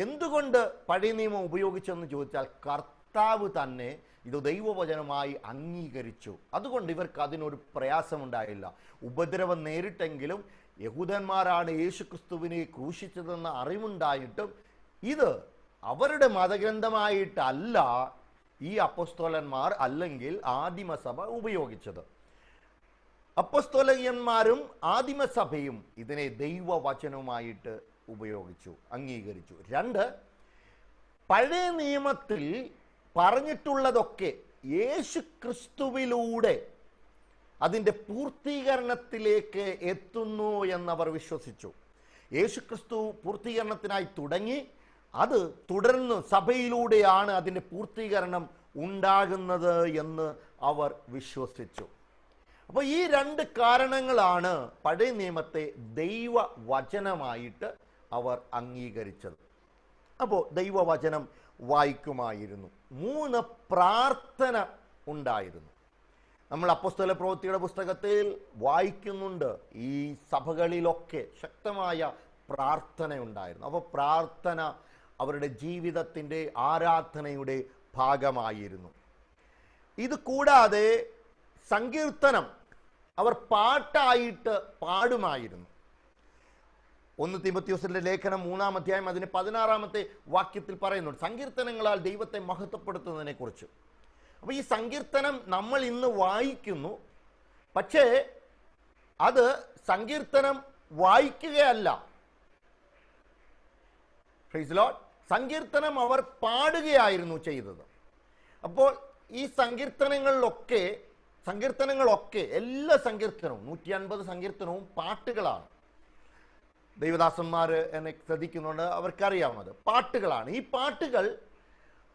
എന്തുകൊണ്ട് പഴയ നിയമം ഉപയോഗിച്ചെന്ന് ചോദിച്ചാൽ കർത്താവ് തന്നെ ഇത് ദൈവവചനമായി അംഗീകരിച്ചു. അതുകൊണ്ട് ഇവർക്ക് അതിനൊരു പ്രയാസമുണ്ടായില്ല. ഉപദ്രവം നേരിട്ടെങ്കിലും യഹൂദന്മാരാണ് യേശുക്രിസ്തുവിനെ ക്രൂശിച്ചതെന്ന അറിവുണ്ടായിട്ടും ഇത് അവരുടെ മതഗ്രന്ഥമായിട്ടല്ല ഈ അപ്പോസ്തലന്മാർ അല്ലെങ്കിൽ ആദിമസഭ ഉപയോഗിച്ചത്. അപ്പോസ്തലന്മാരും ആദിമസഭയും ഇതിനെ ദൈവവചനവുമായിട്ട് ഉപയോഗിച്ചു, അംഗീകരിച്ചു. 2, പഴയ നിയമത്തിൽ പറഞ്ഞിട്ടുള്ളതൊക്കെ യേശു ക്രിസ്തുവിലൂടെ അതിൻ്റെ പൂർത്തീകരണത്തിലേക്ക് എത്തുന്നു എന്നവർ വിശ്വസിച്ചു. യേശു ക്രിസ്തു പൂർത്തീകരണത്തിനായി തുടങ്ങി, അത് തുടർന്ന് സഭയിലൂടെയാണ് അതിൻ്റെ പൂർത്തീകരണം ഉണ്ടാകുന്നത് എന്ന് അവർ വിശ്വസിച്ചു. അപ്പോൾ ഈ രണ്ട് കാരണങ്ങളാണ് പഴയ നിയമത്തെ ദൈവവചനമായിട്ട് അവർ അംഗീകരിച്ചത്. അപ്പോൾ ദൈവവചനം വായിക്കുമായിരുന്നു. 3 പ്രാർത്ഥന ഉണ്ടായിരുന്നു. നമ്മൾ അപ്പോസ്തല പ്രവൃത്തിയുടെ പുസ്തകത്തിൽ വായിക്കുന്നുണ്ട്, ഈ സഭകളിലൊക്കെ ശക്തമായ പ്രാർത്ഥന ഉണ്ടായിരുന്നു. അപ്പോൾ പ്രാർത്ഥന അവരുടെ ജീവിതത്തിൻ്റെ ആരാധനയുടെ ഭാഗമായിരുന്നു. ഇത് കൂടാതെ സങ്കീർത്തനം അവർ പാട്ടായിട്ട് പാടുമായിരുന്നു. 1 തീമോഥെയോസിന്റെ ലേഖനം 3-ാം അധ്യായം അതിന് 16-ാമത്തെ വാക്യത്തിൽ പറയുന്നുണ്ട് സങ്കീർത്തനങ്ങളാൽ ദൈവത്തെ മഹത്വപ്പെടുത്തുന്നതിനെ കുറിച്ച്. അപ്പോൾ ഈ സങ്കീർത്തനം നമ്മൾ ഇന്ന് വായിക്കുന്നു, പക്ഷേ അത് സങ്കീർത്തനം വായിക്കുകയല്ല. Praise Lord. സങ്കീർത്തനം അവർ പാടുകയായിരുന്നു ചെയ്തത്. അപ്പോൾ ഈ സങ്കീർത്തനങ്ങളൊക്കെ എല്ലാ സങ്കീർത്തനവും 150 സങ്കീർത്തനവും പാട്ടുകളാണ്. ദൈവദാസന്മാർ എന്നെ ശ്രദ്ധിക്കുന്നുണ്ട്, അവർക്കറിയാം അത് പാട്ടുകളാണ്.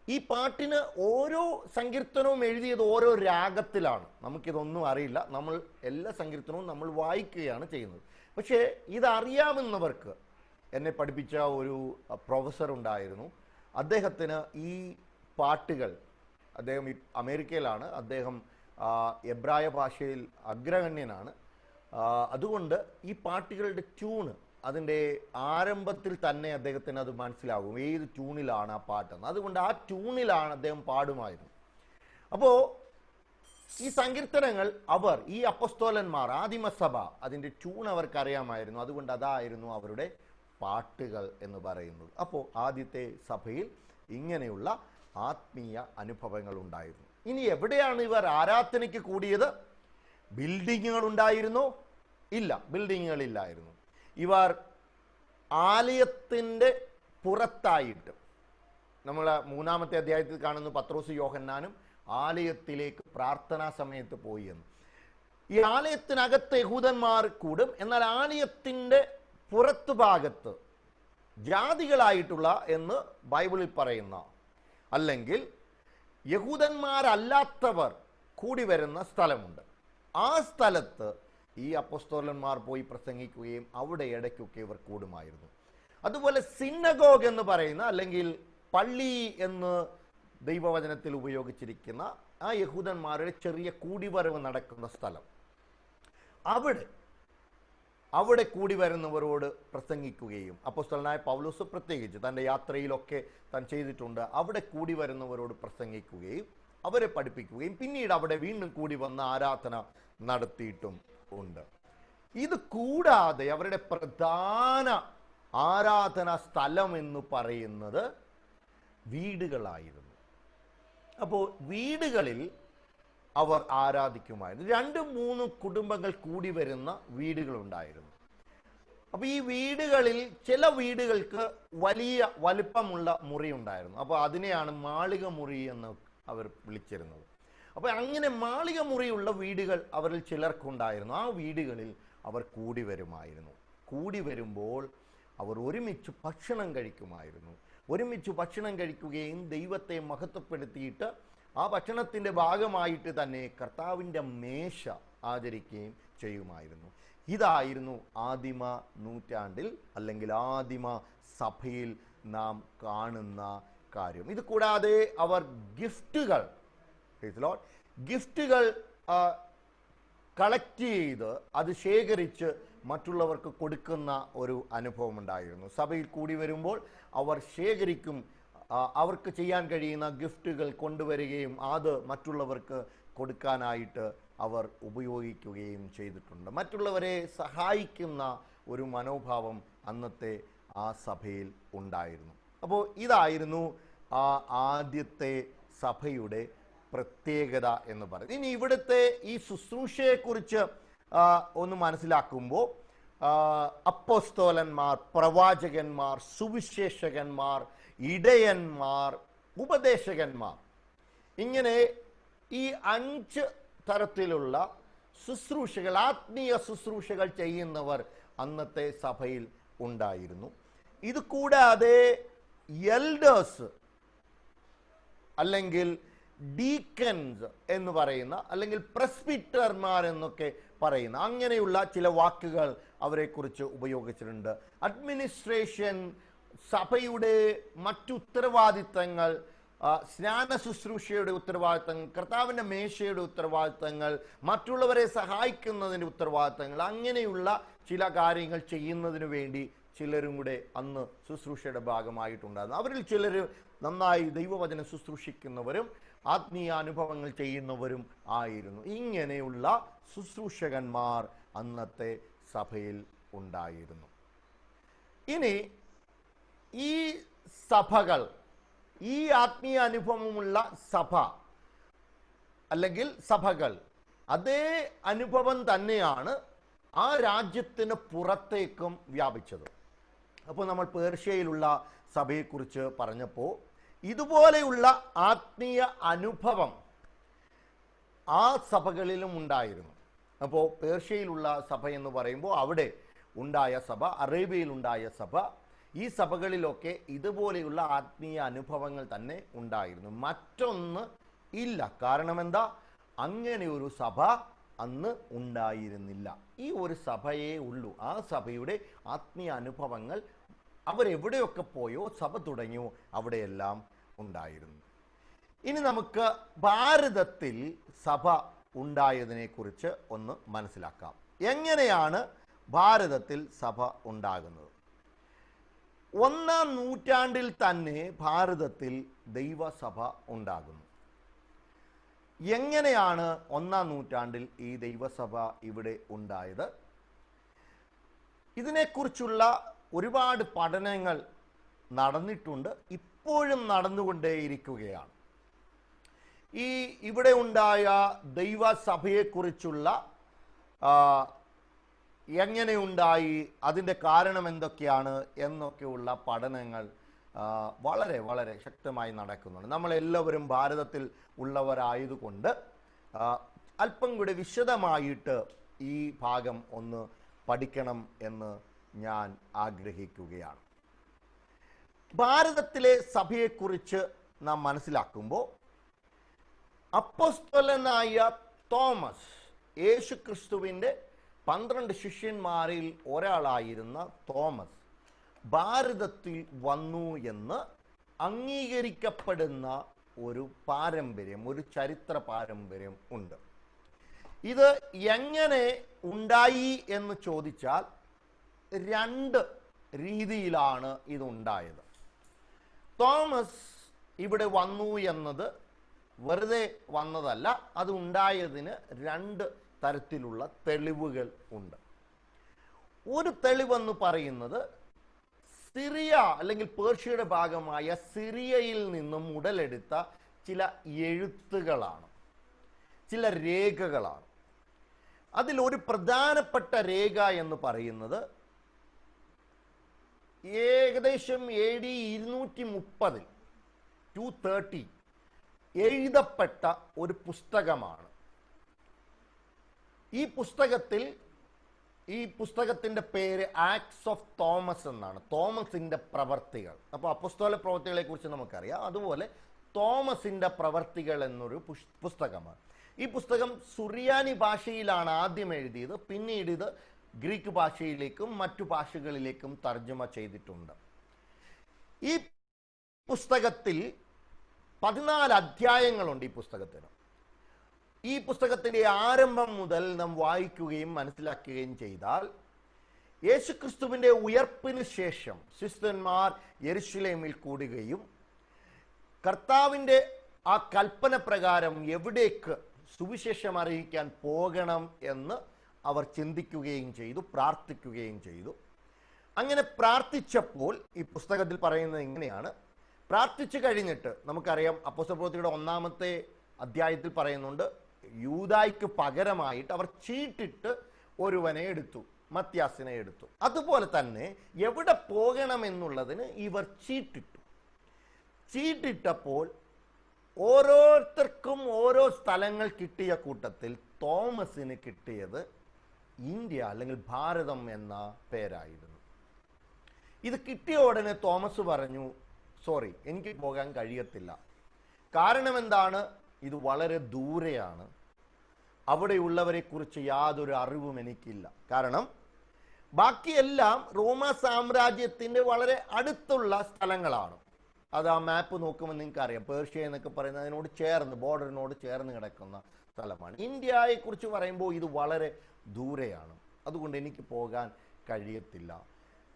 ഈ പാട്ടിന് ഓരോ സങ്കീർത്തനവും എഴുതിയത് ഓരോ രാഗത്തിലാണ്. നമുക്കിതൊന്നും അറിയില്ല. നമ്മൾ എല്ലാ സങ്കീർത്തനവും നമ്മൾ വായിക്കുകയാണ് ചെയ്യുന്നത്. പക്ഷേ ഇതറിയാവുന്നവർക്ക്, എന്നെ പഠിപ്പിച്ച ഒരു പ്രൊഫസർ ഉണ്ടായിരുന്നു. അദ്ദേഹത്തിന് ഈ പാട്ടുകൾ, അദ്ദേഹം അമേരിക്കയിലാണ്, അദ്ദേഹം എബ്രായ ഭാഷയിൽ അഗ്രഗണ്യനാണ്. അതുകൊണ്ട് ഈ പാട്ടുകളുടെ ട്യൂണ്, അതിൻ്റെ ആരംഭത്തിൽ തന്നെ അദ്ദേഹത്തിന് അത് മനസ്സിലാകും ഏത് ട്യൂണിലാണ് ആ പാട്ടെന്ന്. അതുകൊണ്ട് ആ ട്യൂണിലാണ് അദ്ദേഹം പാടുമായിരുന്നു. അപ്പോൾ ഈ സങ്കീർത്തനങ്ങൾ ഈ അപ്പസ്തോലന്മാർ, ആദിമസഭ, അതിൻ്റെ ട്യൂൺ അവർക്കറിയാമായിരുന്നു. അതുകൊണ്ട് അതായിരുന്നു അവരുടെ പാട്ടുകൾ എന്ന് പറയുന്നത്. അപ്പോൾ ആദ്യത്തെ സഭയിൽ ഇങ്ങനെയുള്ള ആത്മീയ അനുഭവങ്ങൾ ഉണ്ടായിരുന്നു. ഇനി എവിടെയാണ് ഇവർ ആരാധനയ്ക്ക് കൂടിയത്? ബിൽഡിങ്ങുകൾ ഉണ്ടായിരുന്നോ? ഇല്ല, ബിൽഡിങ്ങുകളില്ലായിരുന്നു. ഇവർ ആലയത്തിൻ്റെ പുറത്തായിട്ട്, നമ്മൾ 3-ാമത്തെ അധ്യായത്തിൽ കാണുന്നു പത്രോസ് യോഹന്നാനും ആലയത്തിലേക്ക് പ്രാർത്ഥനാ സമയത്ത് പോയി എന്ന്. ഈ ആലയത്തിനകത്ത് യഹൂദന്മാർ കൂടും, എന്നാൽ ആലയത്തിൻ്റെ പുറത്തു ഭാഗത്ത് ജാതികളായിട്ടുള്ള എന്ന് ബൈബിളിൽ പറയുന്ന, അല്ലെങ്കിൽ യഹൂദന്മാരല്ലാത്തവർ കൂടി വരുന്ന സ്ഥലമുണ്ട്. ആ സ്ഥലത്ത് ഈ അപ്പോസ്തലന്മാർ പോയി പ്രസംഗിക്കുകയും അവിടെ ഇടയ്ക്കൊക്കെ ഇവർ കൂടുമായിരുന്നു. അതുപോലെ സിനഗോഗ് എന്ന് പറയുന്ന, അല്ലെങ്കിൽ പള്ളി എന്ന് ദൈവവചനത്തിൽ ഉപയോഗിച്ചിരിക്കുന്ന ആ യഹൂദന്മാരുടെ ചെറിയ കൂടിവരവ് നടക്കുന്ന സ്ഥലം, അവിടെ കൂടി വരുന്നവരോട് പ്രസംഗിക്കുകയും, അപ്പോസ്തലനായ പൗലോസ് പ്രത്യേകിച്ച് തൻ്റെ യാത്രയിലൊക്കെ താൻ ചെയ്തിട്ടുണ്ട്, അവിടെ കൂടി വരുന്നവരോട് പ്രസംഗിക്കുകയും അവരെ പഠിപ്പിക്കുകയും പിന്നീട് അവിടെ വീണ്ടും കൂടി വന്ന ആരാധന നടത്തിയിട്ടും ഉണ്ട്. ഇത് കൂടാതെ അവരുടെ പ്രധാന ആരാധന സ്ഥലം എന്ന് പറയുന്നത് വീടുകളായിരുന്നു. അപ്പോൾ വീടുകളിൽ അവർ ആരാധിക്കുമായിരുന്നു. 2-3 കുടുംബങ്ങൾ കൂടി വരുന്ന വീടുകളുണ്ടായിരുന്നു. അപ്പോൾ ഈ വീടുകളിൽ ചില വീടുകൾക്ക് വലിയ വലിപ്പമുള്ള മുറി ഉണ്ടായിരുന്നു. അപ്പോൾ അതിനെയാണ് മാളിക മുറി എന്ന് അവർ വിളിച്ചിരുന്നത്. അപ്പോൾ അങ്ങനെ മാളിക മുറിയുള്ള വീടുകൾ അവരിൽ ചിലർക്കുണ്ടായിരുന്നു. ആ വീടുകളിൽ അവർ കൂടി വരുമായിരുന്നു. കൂടി വരുമ്പോൾ അവർ ഒരുമിച്ച് ഭക്ഷണം കഴിക്കുമായിരുന്നു. ഒരുമിച്ച് ഭക്ഷണം കഴിക്കുകയും ദൈവത്തെ മഹത്വപ്പെടുത്തിയിട്ട് ആ ഭക്ഷണത്തിൻ്റെ ഭാഗമായിട്ട് തന്നെ കർത്താവിൻ്റെ മേശ ആചരിക്കുകയും ചെയ്യുമായിരുന്നു. ഇതായിരുന്നു ആദിമ നൂറ്റാണ്ടിൽ, അല്ലെങ്കിൽ ആദിമ സഭയിൽ നാം കാണുന്ന കാര്യം. ഇത് കൂടാതെ അവർ ഗിഫ്റ്റുകൾ കളക്ട് ചെയ്ത് അത് ശേഖരിച്ച് മറ്റുള്ളവർക്ക് കൊടുക്കുന്ന ഒരു അനുഭവം ഉണ്ടായിരുന്നു. സഭയിൽ കൂടി വരുമ്പോൾ അവർ ശേഖരിക്കും, അവർക്ക് ചെയ്യാൻ കഴിയുന്ന ഗിഫ്റ്റുകൾ കൊണ്ടുവരികയും അത് മറ്റുള്ളവർക്ക് കൊടുക്കാനായിട്ട് അവർ ഉപയോഗിക്കുകയും ചെയ്തിട്ടുണ്ട്. മറ്റുള്ളവരെ സഹായിക്കുന്ന ഒരു മനോഭാവം അന്നത്തെ ആ സഭയിൽ ഉണ്ടായിരുന്നു. അപ്പോൾ ഇതായിരുന്നു ആദ്യത്തെ സഭയുടെ പ്രത്യേകത എന്ന് പറയുന്നത്. ഇനി ഇവിടുത്തെ ഈ ശുശ്രൂഷയെക്കുറിച്ച് ഒന്ന് മനസ്സിലാക്കുമ്പോൾ അപ്പോസ്തോലന്മാർ, പ്രവാചകന്മാർ, സുവിശേഷകന്മാർ, ഇടയന്മാർ, ഉപദേശകന്മാർ, ഇങ്ങനെ ഈ 5 തരത്തിലുള്ള ശുശ്രൂഷകൾ, ആത്മീയ ശുശ്രൂഷകൾ ചെയ്യുന്നവർ അന്നത്തെ സഭയിൽ ഉണ്ടായിരുന്നു. ഇത് കൂടാതെ എൽഡേഴ്സ് അല്ലെങ്കിൽ ഡീക്കൻസ് എന്ന് പറയുന്ന, അല്ലെങ്കിൽ പ്രസ്ബിറ്റർമാർ എന്നൊക്കെ പറയുന്ന അങ്ങനെയുള്ള ചില വാക്കുകൾ അവരെക്കുറിച്ച് ഉപയോഗിച്ചിട്ടുണ്ട്. അഡ്മിനിസ്ട്രേഷൻ, സഭയുടെ മറ്റു ഉത്തരവാദിത്തങ്ങൾ, സ്നാന ശുശ്രൂഷയുടെ ഉത്തരവാദിത്തങ്ങൾ, കർത്താവിൻ്റെ മേശയുടെ ഉത്തരവാദിത്തങ്ങൾ, മറ്റുള്ളവരെ സഹായിക്കുന്നതിൻ്റെ ഉത്തരവാദിത്തങ്ങൾ, അങ്ങനെയുള്ള ചില കാര്യങ്ങൾ ചെയ്യുന്നതിന് വേണ്ടി ചിലരും കൂടെ അന്ന് ശുശ്രൂഷയുടെ ഭാഗമായിട്ടുണ്ടായിരുന്നു. അവരിൽ ചിലർ നന്നായി ദൈവവചനം ശുശ്രൂഷിക്കുന്നവരും ആത്മീയ അനുഭവങ്ങൾ ചെയ്യുന്നവരും ആയിരുന്നു. ഇങ്ങനെയുള്ള ശുശ്രൂഷകന്മാർ അന്നത്തെ സഭയിൽ ഉണ്ടായിരുന്നു. ഇനി ഈ സഭകൾ, ഈ ആത്മീയ അനുഭവമുള്ള സഭ അല്ലെങ്കിൽ സഭകൾ, അതേ അനുഭവം തന്നെയാണ് ആ രാജ്യത്തിന് പുറത്തേക്കും വ്യാപിച്ചത്. അപ്പോൾ നമ്മൾ പേർഷ്യയിലുള്ള സഭയെക്കുറിച്ച് പറഞ്ഞപ്പോൾ ഇതുപോലെയുള്ള ആത്മീയ അനുഭവം ആ സഭകളിലും ഉണ്ടായിരുന്നു. അപ്പോൾ പേർഷ്യയിലുള്ള സഭ എന്ന് പറയുമ്പോൾ അവിടെ ഉണ്ടായ സഭ, അറേബ്യയിലുണ്ടായ സഭ, ഈ സഭകളിലൊക്കെ ഇതുപോലെയുള്ള ആത്മീയ അനുഭവങ്ങൾ തന്നെ ഉണ്ടായിരുന്നു. മറ്റൊന്ന് ഇല്ല. കാരണം എന്താ? അങ്ങനെ ഒരു സഭ അന്ന് ഉണ്ടായിരുന്നില്ല. ഈ ഒരു സഭയേ ഉള്ളൂ. ആ സഭയുടെ ആത്മീയ അനുഭവങ്ങൾ അവരെവിടെയൊക്കെ പോയോ, സഭ തുടങ്ങിയോ, അവിടെയെല്ലാം ഉണ്ടായിരുന്നു. ഇനി നമുക്ക് ഭാരതത്തിൽ സഭ ഉണ്ടായതിനെ കുറിച്ച് ഒന്ന് മനസ്സിലാക്കാം. എങ്ങനെയാണ് ഭാരതത്തിൽ സഭ ഉണ്ടാകുന്നത്? 1-ാം നൂറ്റാണ്ടിൽ തന്നെ ഭാരതത്തിൽ ദൈവസഭ ഉണ്ടാകുന്നു. എങ്ങനെയാണ് 1-ാം നൂറ്റാണ്ടിൽ ഈ ദൈവസഭ ഇവിടെ ഉണ്ടായത്? ഇതിനെക്കുറിച്ചുള്ള ഒരുപാട് പഠനങ്ങൾ നടന്നിട്ടുണ്ട്, ഇപ്പോഴും നടന്നുകൊണ്ടേയിരിക്കുകയാണ്. ഈ ഇവിടെ ഉണ്ടായ ദൈവസഭയെക്കുറിച്ചുള്ള എങ്ങനെ ഉണ്ടായി, അതിൻ്റെ കാരണം എന്തൊക്കെയാണ് എന്നൊക്കെയുള്ള പഠനങ്ങൾ വളരെ വളരെ ശക്തമായി നടക്കുന്നുണ്ട്. നമ്മളെല്ലാവരും ഭാരതത്തിൽ ഉള്ളവരായതുകൊണ്ട് അല്പം കൂടി വിശദമായിട്ട് ഈ ഭാഗം ഒന്ന് പഠിക്കണം എന്ന് ഞാൻ ആഗ്രഹിക്കുകയാണ്. ഭാരതത്തിലെ സഭയെക്കുറിച്ച് നാം മനസ്സിലാക്കുമ്പോൾ അപ്പോസ്തലനായ തോമസ്, യേശു ക്രിസ്തുവിൻ്റെ 12 ശിഷ്യന്മാരിൽ ഒരാളായിരുന്ന തോമസ് ഭാരതത്തിൽ വന്നു എന്ന് അംഗീകരിക്കപ്പെടുന്ന ഒരു പാരമ്പര്യം, ഒരു ചരിത്ര പാരമ്പര്യം ഉണ്ട്. ഇത് എങ്ങനെ ഉണ്ടായി എന്ന് ചോദിച്ചാൽ 2 രീതിയിലാണ് ഇതുണ്ടായത്. തോമസ് ഇവിടെ വന്നു എന്നത് വെറുതെ വന്നതല്ല, അത് ഉണ്ടായതിന് 2 തരത്തിലുള്ള തെളിവുകൾ ഉണ്ട്. ഒരു തെളിവെന്ന് പറയുന്നത് സിറിയ അല്ലെങ്കിൽ പേർഷ്യയുടെ ഭാഗമായ സിറിയയിൽ നിന്നും ഉടലെടുത്ത ചില എഴുത്തുകളാണ്, ചില രേഖകളാണ്. അതിലൊരു പ്രധാനപ്പെട്ട രേഖ എന്ന് പറയുന്നത് ഏകദേശം AD 230 230 എഴുതപ്പെട്ട ഒരു പുസ്തകമാണ്. ഈ പുസ്തകത്തിൻ്റെ പേര് ആക്ട്സ് ഓഫ് തോമസ് എന്നാണ്, തോമസിൻ്റെ പ്രവർത്തികൾ. അപ്പോൾ അപ്പോസ്തല പ്രവർത്തികളെ കുറിച്ച് നമുക്കറിയാം, അതുപോലെ തോമസിൻ്റെ പ്രവർത്തികൾ എന്നൊരു പുസ്തകമാണ്. ഈ പുസ്തകം സുറിയാനി ഭാഷയിലാണ് ആദ്യം എഴുതിയത്, പിന്നീട് ഇത് ഗ്രീക്ക് ഭാഷയിലേക്കും മറ്റു ഭാഷകളിലേക്കും തർജ്ജമ ചെയ്തിട്ടുണ്ട്. ഈ പുസ്തകത്തിൽ 14 അധ്യായങ്ങളുണ്ട്. ഈ പുസ്തകത്തിൻ്റെ ആരംഭം മുതൽ നാം വായിക്കുകയും മനസ്സിലാക്കുകയും ചെയ്താൽ യേശുക്രിസ്തുവിൻ്റെ ഉയർപ്പിന് ശേഷം ശിഷ്യന്മാർ യെരുശലേമിൽ കൂടുകയും കർത്താവിൻ്റെ ആ കൽപ്പന പ്രകാരം എവിടേക്ക് സുവിശേഷം അറിയിക്കാൻ പോകണം എന്ന് അവർ ചിന്തിക്കുകയും ചെയ്തു, പ്രാർത്ഥിക്കുകയും ചെയ്തു. അങ്ങനെ പ്രാർത്ഥിച്ചപ്പോൾ ഈ പുസ്തകത്തിൽ പറയുന്നത് ഇങ്ങനെയാണ്. പ്രാർത്ഥിച്ചു കഴിഞ്ഞിട്ട് നമുക്കറിയാം, അപ്പോസ്തല പ്രവൃത്തിയുടെ 1-ാമത്തെ അധ്യായത്തിൽ പറയുന്നുണ്ട്, യൂദായ്ക്ക് പകരമായിട്ട് അവർ ചീട്ടിട്ട് ഒരുവനെ എടുത്തു, മത്യാസിനെ എടുത്തു. അതുപോലെ തന്നെ എവിടെ പോകണമെന്നുള്ളതിന് ഇവർ ചീട്ടിട്ടപ്പോൾ ഓരോരുത്തർക്കും ഓരോ സ്ഥലങ്ങൾ കിട്ടിയ കൂട്ടത്തിൽ തോമസിന് കിട്ടിയത് ഇന്ത്യ അല്ലെങ്കിൽ ഭാരതം എന്ന പേരായിരുന്നു. ഇത് കിട്ടിയ ഉടനെ തോമസ് പറഞ്ഞു, സോറി, എനിക്ക് പോകാൻ കഴിയത്തില്ല. കാരണം എന്താണ്? ഇത് വളരെ ദൂരെയാണ്, അവിടെയുള്ളവരെ കുറിച്ച് യാതൊരു അറിവും എനിക്കില്ല. കാരണം ബാക്കിയെല്ലാം റോമ സാമ്രാജ്യത്തിൻ്റെ വളരെ അടുത്തുള്ള സ്ഥലങ്ങളാണ്. അത് ആ മാപ്പ് നോക്കുമ്പോൾ നിങ്ങൾക്ക് അറിയാം, പേർഷ്യ എന്നൊക്കെ പറയുന്നത് അതിനോട് ചേർന്ന്, ബോർഡറിനോട് ചേർന്ന് കിടക്കുന്ന സ്ഥലമാണ്. ഇന്ത്യയെക്കുറിച്ച് പറയുമ്പോൾ ഇത് വളരെ ദൂരെയാണ്. അതുകൊണ്ട് എനിക്ക് പോകാൻ കഴിയത്തില്ല,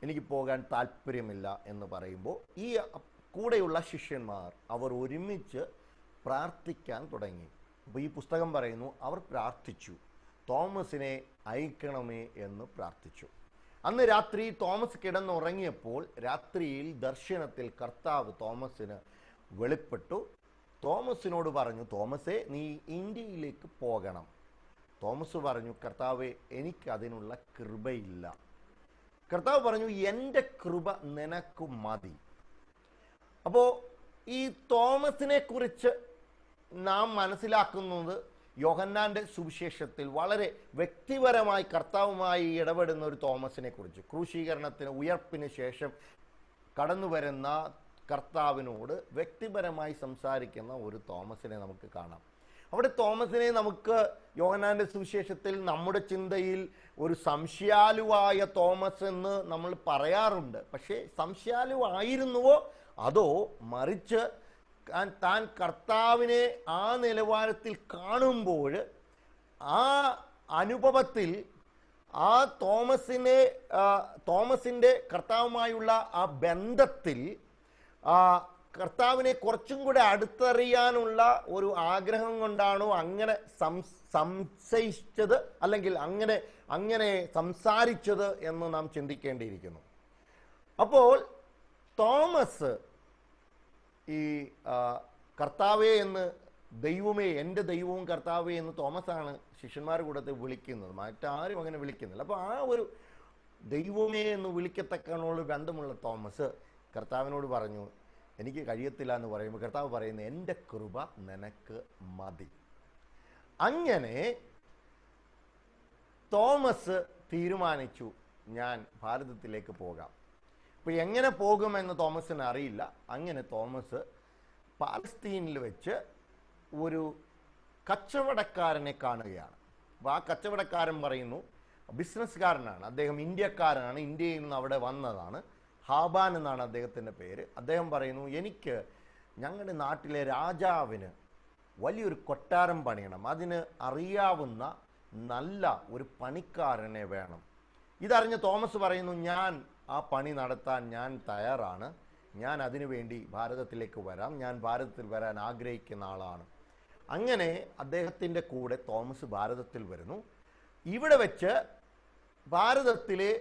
എനിക്ക് പോകാൻ താല്പര്യമില്ല എന്ന് പറയുമ്പോൾ ഈ കൂടെയുള്ള ശിഷ്യന്മാർ അവർ ഒരുമിച്ച് പ്രാർത്ഥിക്കാൻ തുടങ്ങി. അപ്പോൾ ഈ പുസ്തകം പറയുന്നു, അവർ പ്രാർത്ഥിച്ചു, തോമസിനെ അയക്കണമേ എന്ന് പ്രാർത്ഥിച്ചു. അന്ന് രാത്രി തോമസ് കിടന്നുറങ്ങിയപ്പോൾ രാത്രിയിൽ ദർശനത്തിൽ കർത്താവ് തോമസിന് വെളിപ്പെട്ടു. തോമസിനോട് പറഞ്ഞു, തോമസേ, നീ ഇന്ത്യയിലേക്ക് പോകണം. തോമസ് പറഞ്ഞു, കർത്താവേ, എനിക്കതിനുള്ള കൃപയില്ല. കർത്താവ് പറഞ്ഞു, എൻ്റെ കൃപ നിനക്ക് മതി. അപ്പോൾ ഈ തോമസിനെ കുറിച്ച് നാം മനസ്സിലാക്കുന്നത് യോഹന്നാന്റെ സുവിശേഷത്തിൽ വളരെ വ്യക്തിപരമായി കർത്താവുമായി ഇടപെടുന്ന ഒരു തോമസിനെ കുറിച്ച്, ക്രൂശീകരണത്തിന് ഉയർപ്പിന് ശേഷം കടന്നു വരുന്ന കർത്താവിനോട് വ്യക്തിപരമായി സംസാരിക്കുന്ന ഒരു തോമസിനെ നമുക്ക് കാണാം. അവിടെ തോമസിനെ നമുക്ക് യോഹന്നാന്റെ സുവിശേഷത്തിൽ നമ്മുടെ ചിന്തയിൽ ഒരു സംശയാലുവായ തോമസ് എന്ന് നമ്മൾ പറയാറുണ്ട്. പക്ഷേ സംശയാലുവായിരുന്നുവോ അതോ മറിച്ച് താൻ കർത്താവിനെ ആ നിലവാരത്തിൽ കാണുമ്പോൾ ആ അനുഭവത്തിൽ ആ തോമസിൻ്റെ കർത്താവുമായുള്ള ആ ബന്ധത്തിൽ കർത്താവിനെ കുറച്ചും കൂടെ അടുത്തറിയാനുള്ള ഒരു ആഗ്രഹം കൊണ്ടാണോ അങ്ങനെ സംശയിച്ചത്, അല്ലെങ്കിൽ അങ്ങനെ സംസാരിച്ചത് എന്ന് നാം ചിന്തിക്കേണ്ടിയിരിക്കുന്നു. അപ്പോൾ തോമസ് ഈ കർത്താവേ എന്ന്, ദൈവമേ, എൻ്റെ ദൈവവും കർത്താവേ എന്ന് തോമസാണ് ശിഷ്യന്മാരുടെ കൂടത്തിൽ വിളിക്കുന്നത്, മറ്റാരും അങ്ങനെ വിളിക്കുന്നില്ല. അപ്പോൾ ആ ഒരു ദൈവമേ എന്ന് വിളിക്കത്തക്കനോട് ബന്ധമുള്ള തോമസ് കർത്താവിനോട് പറഞ്ഞു, എനിക്ക് കഴിയത്തില്ല എന്ന് പറയുമ്പോൾ കർത്താവ് പറയുന്നത്, എൻ്റെ കൃപ നിനക്ക് മതി. അങ്ങനെ തോമസ് തീരുമാനിച്ചു, ഞാൻ ഭാരതത്തിലേക്ക് പോകാം. അപ്പോൾ എങ്ങനെ പോകുമെന്ന് തോമസിന് അറിയില്ല. അങ്ങനെ തോമസ് പാലസ്തീനിൽ വെച്ച് ഒരു കച്ചവടക്കാരനെ കാണുകയാണ്. അപ്പോൾ ആ കച്ചവടക്കാരൻ പറയുന്നു, ബിസിനസ്സുകാരനാണ് അദ്ദേഹം, ഇന്ത്യക്കാരനാണ്, ഇന്ത്യയിൽ നിന്ന് അവിടെ വന്നതാണ്, ഹാബാൻ എന്നാണ് അദ്ദേഹത്തിൻ്റെ പേര്. അദ്ദേഹം പറയുന്നു, എനിക്ക് ഞങ്ങളുടെ നാട്ടിലെ രാജാവിന് വലിയൊരു കൊട്ടാരം പണിയണം, അതിന് അറിയാവുന്ന നല്ല ഒരു പണിക്കാരനെ വേണം. ഇതറിഞ്ഞ് തോമസ് പറയുന്നു, ഞാൻ ആ പണി നടത്താൻ ഞാൻ തയ്യാറാണ്, ഞാൻ അതിനുവേണ്ടി ഭാരതത്തിലേക്ക് വരാം, ഞാൻ ഭാരതത്തിൽ വരാൻ ആഗ്രഹിക്കുന്ന ആളാണ്. അങ്ങനെ അദ്ദേഹത്തിൻ്റെ കൂടെ തോമസ് ഭാരതത്തിൽ വരുന്നു. ഇവിടെ വെച്ച് ഭാരതത്തിലെ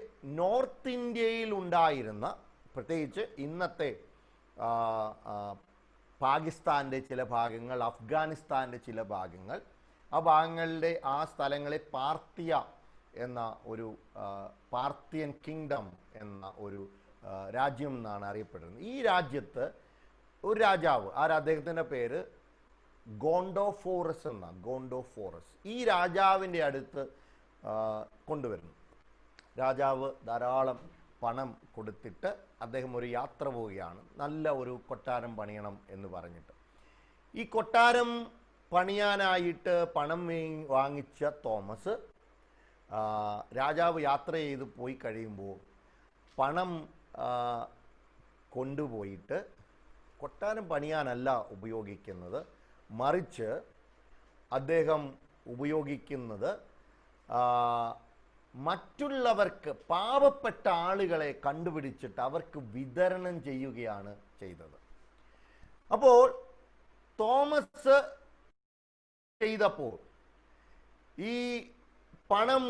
നോർത്ത് ഇന്ത്യയിൽ ഉണ്ടായിരുന്ന, പ്രത്യേകിച്ച് ഇന്നത്തെ പാകിസ്ഥാൻ്റെ ചില ഭാഗങ്ങൾ, അഫ്ഗാനിസ്ഥാൻ്റെ ചില ഭാഗങ്ങൾ, ആ ഭാഗങ്ങളുടെ ആ സ്ഥലങ്ങളെ പാർത്തിയ എന്ന ഒരു പാർത്തിയൻ കിങ്ഡം എന്ന ഒരു രാജ്യം എന്നാണ് അറിയപ്പെടുന്നത്. ഈ രാജ്യത്ത് ഒരു രാജാവ്, അദ്ദേഹത്തിൻ്റെ പേര് ഗോണ്ടോഫോറസ് എന്നാണ്, ഗോണ്ടോഫോറസ്. ഈ രാജാവിൻ്റെ അടുത്ത് കൊണ്ടുവരുന്നു. രാജാവ് ധാരാളം പണം കൊടുത്തിട്ട് അദ്ദേഹം ഒരു യാത്ര പോവുകയാണ്, നല്ല ഒരു കൊട്ടാരം പണിയണം എന്ന് പറഞ്ഞിട്ട്. ഈ കൊട്ടാരം പണിയാനായിട്ട് പണം വാങ്ങിച്ച തോമസ് രാജാവ് യാത്ര ചെയ്ത് പോയി കഴിയുമ്പോൾ പണം കൊണ്ടുപോയിട്ട് കൊട്ടാരം പണിയാനല്ല ഉപയോഗിക്കുന്നത്, മറിച്ച് അദ്ദേഹം ഉപയോഗിക്കുന്നത് മറ്റുള്ളവർക്ക്, പാവപ്പെട്ട ആളുകളെ കണ്ടുപിടിച്ചിട്ട് അവർക്ക് വിതരണം ചെയ്യുകയാണ് ചെയ്തത്. അപ്പോൾ തോമസ് ചെയ്തപ്പോൾ ഈ പണം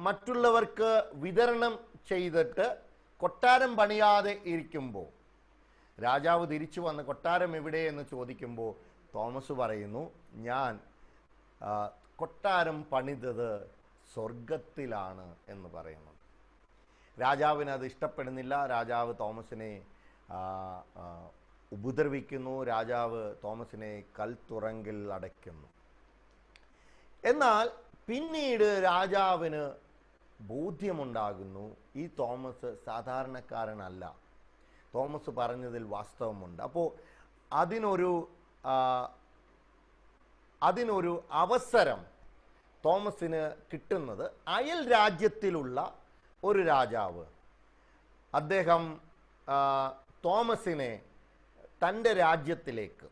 മറ്റുള്ളവർക്ക് വിതരണം ചെയ്തിട്ട് കൊട്ടാരം പണിയാതെ ഇരിക്കുമ്പോൾ രാജാവ് തിരിച്ചു വന്ന് കൊട്ടാരം എവിടെ എന്ന് ചോദിക്കുമ്പോൾ തോമസ് പറയുന്നു, ഞാൻ കൊട്ടാരം പണിതത് സ്വർഗത്തിലാണ് എന്ന് പറയുന്നു. രാജാവിന് അത് ഇഷ്ടപ്പെടുന്നില്ല. രാജാവ് തോമസിനെ ഉപദ്രവിക്കുന്നു. രാജാവ് തോമസിനെ കൽത്തുറങ്കിൽ അടയ്ക്കുന്നു. എന്നാൽ പിന്നീട് രാജാവിന് ബോധ്യമുണ്ടാകുന്നു, ഈ തോമസ് സാധാരണക്കാരനല്ല. തോമസ് പറഞ്ഞതിൽ വാസ്തവമുണ്ട്. അപ്പോൾ അതിനൊരു അവസരം തോമസിന് കിട്ടുന്നത് അയൽ രാജ്യത്തിലുള്ള ഒരു രാജാവ് അദ്ദേഹം തോമസിനെ തൻ്റെ രാജ്യത്തിലേക്ക്,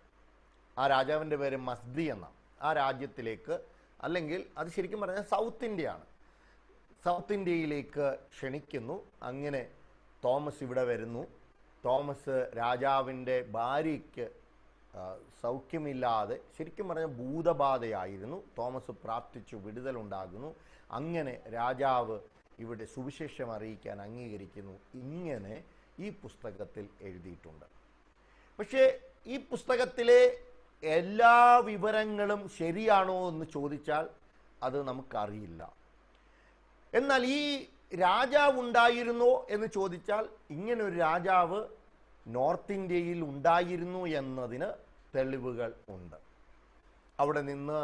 ആ രാജാവിൻ്റെ പേര് മസ്ദി എന്നാണ്, ആ രാജ്യത്തിലേക്ക്, അല്ലെങ്കിൽ അത് ശരിക്കും പറഞ്ഞാൽ സൗത്ത് ഇന്ത്യയാണ്, സൗത്ത് ഇന്ത്യയിലേക്ക് ക്ഷണിക്കുന്നു. അങ്ങനെ തോമസ് ഇവിടെ വരുന്നു. തോമസ് രാജാവിൻ്റെ ഭാര്യയ്ക്ക് സൗഖ്യമില്ലാതെ, ശരിക്കും പറഞ്ഞാൽ ഭൂതബാധയായിരുന്നു. തോമസ് പ്രാർത്ഥിച്ചു, വിടുതലുണ്ടാകുന്നു. അങ്ങനെ രാജാവ് ഇവിടെ സുവിശേഷം അറിയിക്കാൻ അംഗീകരിക്കുന്നു. ഇങ്ങനെ ഈ പുസ്തകത്തിൽ എഴുതിയിട്ടുണ്ട്. പക്ഷേ ഈ പുസ്തകത്തിലെ എല്ലാ വിവരങ്ങളും ശരിയാണോ എന്ന് ചോദിച്ചാൽ അത് നമുക്കറിയില്ല. എന്നാൽ ഈ രാജാവ് ഉണ്ടായിരുന്നോ എന്ന് ചോദിച്ചാൽ ഇങ്ങനെ ഒരു രാജാവ് നോർത്ത് ഇന്ത്യയിൽ ഉണ്ടായിരുന്നു എന്നതിന് തെളിവുകൾ ഉണ്ട്. അവിടെ നിന്ന്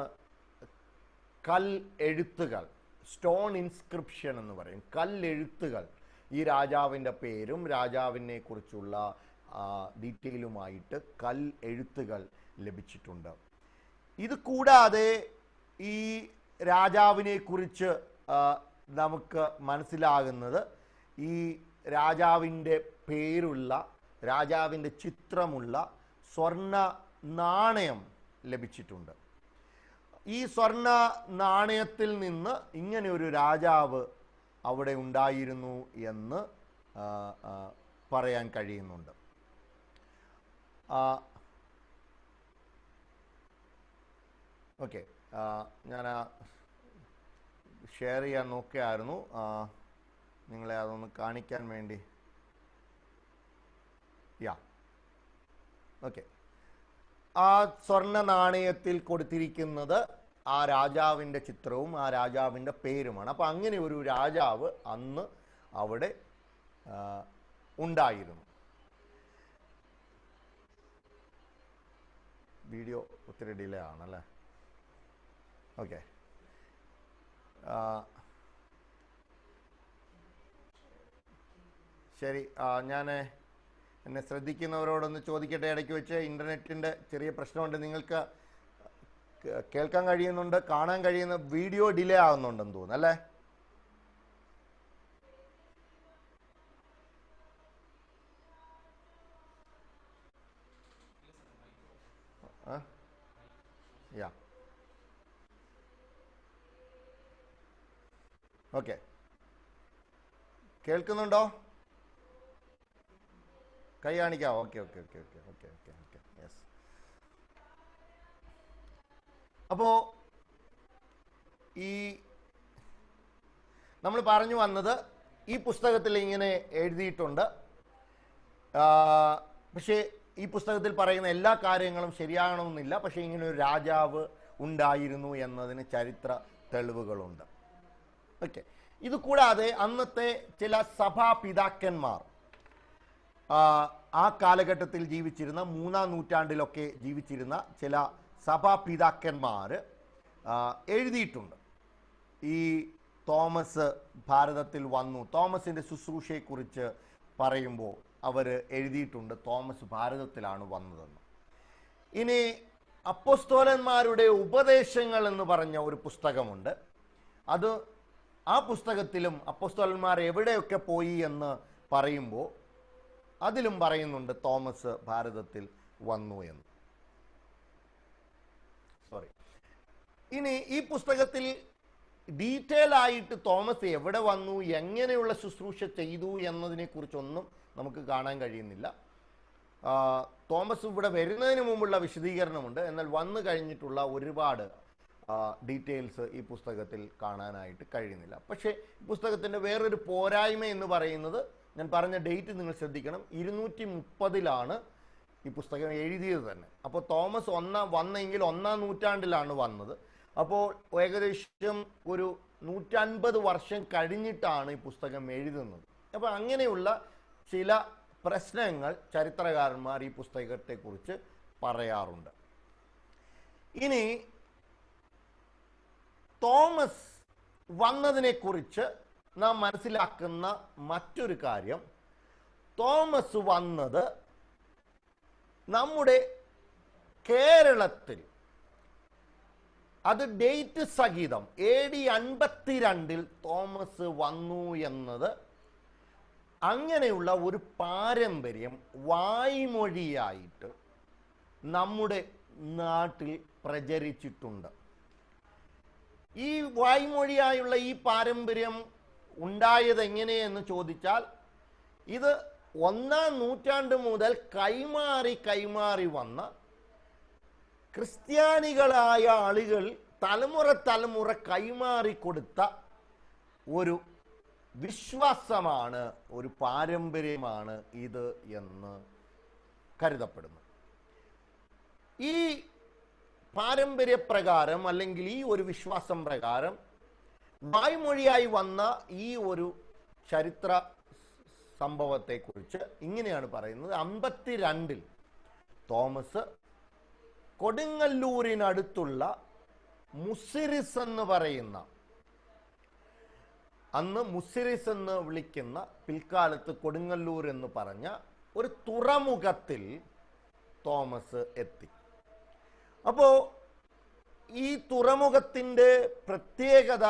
കല്ലെഴുത്തുകൾ, സ്റ്റോൺ ഇൻസ്ക്രിപ്ഷൻ എന്ന് പറയും, കല്ലെഴുത്തുകൾ ഈ രാജാവിൻ്റെ പേരും രാജാവിനെ കുറിച്ചുള്ള ഡീറ്റെയിലുമായിട്ട് കല്ലെഴുത്തുകൾ ലഭിച്ചിട്ടുണ്ട്. ഇത് കൂടാതെ ഈ രാജാവിനെ കുറിച്ച് നമുക്ക് മനസ്സിലാകുന്നത് ഈ രാജാവിൻ്റെ പേരുള്ള, രാജാവിൻ്റെ ചിത്രമുള്ള സ്വർണ്ണ നാണയം ലഭിച്ചിട്ടുണ്ട്. ഈ സ്വർണ്ണ നാണയത്തിൽ നിന്ന് ഇങ്ങനെ ഒരു രാജാവ് അവിടെ ഉണ്ടായിരുന്നു എന്ന് പറയാൻ കഴിയുന്നുണ്ട്. ഓക്കെ, ഞാൻ ഷെയർ ചെയ്യാൻ നോക്കിയായിരുന്നു, നിങ്ങളെ അതൊന്ന് കാണിക്കാൻ വേണ്ടി. ഓക്കെ, ആ സ്വർണ്ണ നാണയത്തിൽ കൊടുത്തിരിക്കുന്നത് ആ രാജാവിൻ്റെ ചിത്രവും ആ രാജാവിൻ്റെ പേരുമാണ്. അപ്പം അങ്ങനെ ഒരു രാജാവ് അന്ന് അവിടെ ഉണ്ടായിരുന്നു. വീഡിയോ ഒത്തിരി ഡിലേ ആണല്ലേ? ഓക്കെ, ശരി. ഞാൻ എന്നെ ശ്രദ്ധിക്കുന്നവരോടൊന്ന് ചോദിക്കട്ടെ, ഇടയ്ക്ക് വെച്ച് ഇൻ്റർനെറ്റിൻ്റെ ചെറിയ പ്രശ്നമുണ്ട്. നിങ്ങൾക്ക് കേൾക്കാൻ കഴിയുന്നുണ്ട്, കാണാൻ കഴിയുന്ന, വീഡിയോ ഡിലേ ആകുന്നുണ്ടെന്ന് തോന്നുന്നു അല്ലേ? ഓക്കെ, കേൾക്കുന്നുണ്ടോ? കൈ കാണിക്കാം. Okay okay okay okay okay okay okay yes. അപ്പോൾ ഈ നമ്മൾ പറഞ്ഞു വന്നത് ഈ പുസ്തകത്തിൽ ഇങ്ങനെ എഴുതിയിട്ടുണ്ട്. പക്ഷേ ഈ പുസ്തകത്തിൽ പറയുന്ന എല്ലാ കാര്യങ്ങളും ശരിയാകണമെന്നില്ല. പക്ഷേ ഇങ്ങനെ ഒരു രാജാവ് ഉണ്ടായിരുന്നു എന്നതിന് ചരിത്ര തെളിവുകളുണ്ട്. ഓക്കെ, ഇത് കൂടാതെ അന്നത്തെ ചില സഭാപിതാക്കന്മാർ, ആ കാലഘട്ടത്തിൽ ജീവിച്ചിരുന്ന 3-ാം നൂറ്റാണ്ടിലൊക്കെ ജീവിച്ചിരുന്ന ചില സഭാപിതാക്കന്മാർ എഴുതിയിട്ടുണ്ട്. ഈ തോമസ് ഭാരതത്തിൽ വന്നു, തോമസിൻ്റെ ശുശ്രൂഷയെക്കുറിച്ച് പറയുമ്പോൾ അവർ എഴുതിയിട്ടുണ്ട് തോമസ് ഭാരതത്തിലാണ് വന്നതെന്ന്. ഇനി അപ്പോസ്തലന്മാരുടെ ഉപദേശങ്ങൾ എന്ന് പറഞ്ഞ ഒരു പുസ്തകമുണ്ട്. ആ പുസ്തകത്തിലും അപ്പോസ്തലന്മാർ എവിടെയൊക്കെ പോയി എന്ന് പറയുമ്പോൾ അതിലും പറയുന്നുണ്ട് തോമസ് ഭാരതത്തിൽ വന്നു എന്ന്. ഇനി ഈ പുസ്തകത്തിൽ ഡീറ്റെയിൽ ആയിട്ട് തോമസ് എവിടെ വന്നു, എങ്ങനെയുള്ള ശുശ്രൂഷ ചെയ്തു എന്നതിനെ കുറിച്ചൊന്നും നമുക്ക് കാണാൻ കഴിയുന്നില്ല. തോമസ് ഇവിടെ വരുന്നതിന് മുമ്പുള്ള വിശദീകരണമുണ്ട്, എന്നാൽ വന്നു കഴിഞ്ഞിട്ടുള്ള ഒരുപാട് ഡീറ്റെയിൽസ് ഈ പുസ്തകത്തിൽ കാണാനായിട്ട് കഴിയുന്നില്ല. പക്ഷേ ഈ പുസ്തകത്തിൻ്റെ വേറൊരു പോരായ്മ എന്ന് പറയുന്നത്, ഞാൻ പറഞ്ഞ ഡേറ്റ് നിങ്ങൾ ശ്രദ്ധിക്കണം, 230 ഈ പുസ്തകം എഴുതിയത് തന്നെ. അപ്പോൾ തോമസ് വന്നെങ്കിൽ 1-ാം നൂറ്റാണ്ടിലാണ് വന്നത്. അപ്പോൾ ഏകദേശം ഒരു 150 വർഷം കഴിഞ്ഞിട്ടാണ് ഈ പുസ്തകം എഴുതുന്നത്. അപ്പോൾ അങ്ങനെയുള്ള ചില പ്രശ്നങ്ങൾ ചരിത്രകാരന്മാർ ഈ പുസ്തകത്തെക്കുറിച്ച് പറയാറുണ്ട്. ഇനി തോമസ് വന്നതിനെക്കുറിച്ച് നാം മനസ്സിലാക്കുന്ന മറ്റൊരു കാര്യം, തോമസ് വന്നത് നമ്മുടെ കേരളത്തിൽ, അത് ഡേറ്റ് സഹിതം AD 52 തോമസ് വന്നു എന്നത്, അങ്ങനെയുള്ള ഒരു പാരമ്പര്യം വായ്മൊഴിയായിട്ട് നമ്മുടെ നാട്ടിൽ പ്രചരിച്ചിട്ടുണ്ട്. ഈ വായ്മൊഴിയായുള്ള ഈ പാരമ്പര്യം ഉണ്ടായത് എങ്ങനെയെന്ന് ചോദിച്ചാൽ, ഇത് 1-ാം നൂറ്റാണ്ട് മുതൽ കൈമാറി വന്ന ക്രിസ്ത്യാനികളായ ആളുകൾ തലമുറ കൈമാറി കൊടുത്ത ഒരു വിശ്വാസമാണ്, ഒരു പാരമ്പര്യമാണ് ഇത് എന്ന് കരുതപ്പെടുന്നു. ഈ പാരമ്പര്യപ്രകാരം, അല്ലെങ്കിൽ ഈ ഒരു വിശ്വാസം പ്രകാരം വായ്മൊഴിയായി വന്ന ഈ ഒരു ചരിത്ര സംഭവത്തെക്കുറിച്ച് ഇങ്ങനെയാണ് പറയുന്നത്. 52 തോമസ് കൊടുങ്ങല്ലൂരിനടുത്തുള്ള മുസിരിസ് എന്ന് പറയുന്ന, അന്ന് മുസിരിസ് എന്ന് വിളിക്കുന്ന, പിൽക്കാലത്ത് കൊടുങ്ങല്ലൂർ എന്ന് പറഞ്ഞ ഒരു തുറമുഖത്തിൽ തോമസ് എത്തി. അപ്പോൾ ഈ തുറമുഖത്തിൻ്റെ പ്രത്യേകത,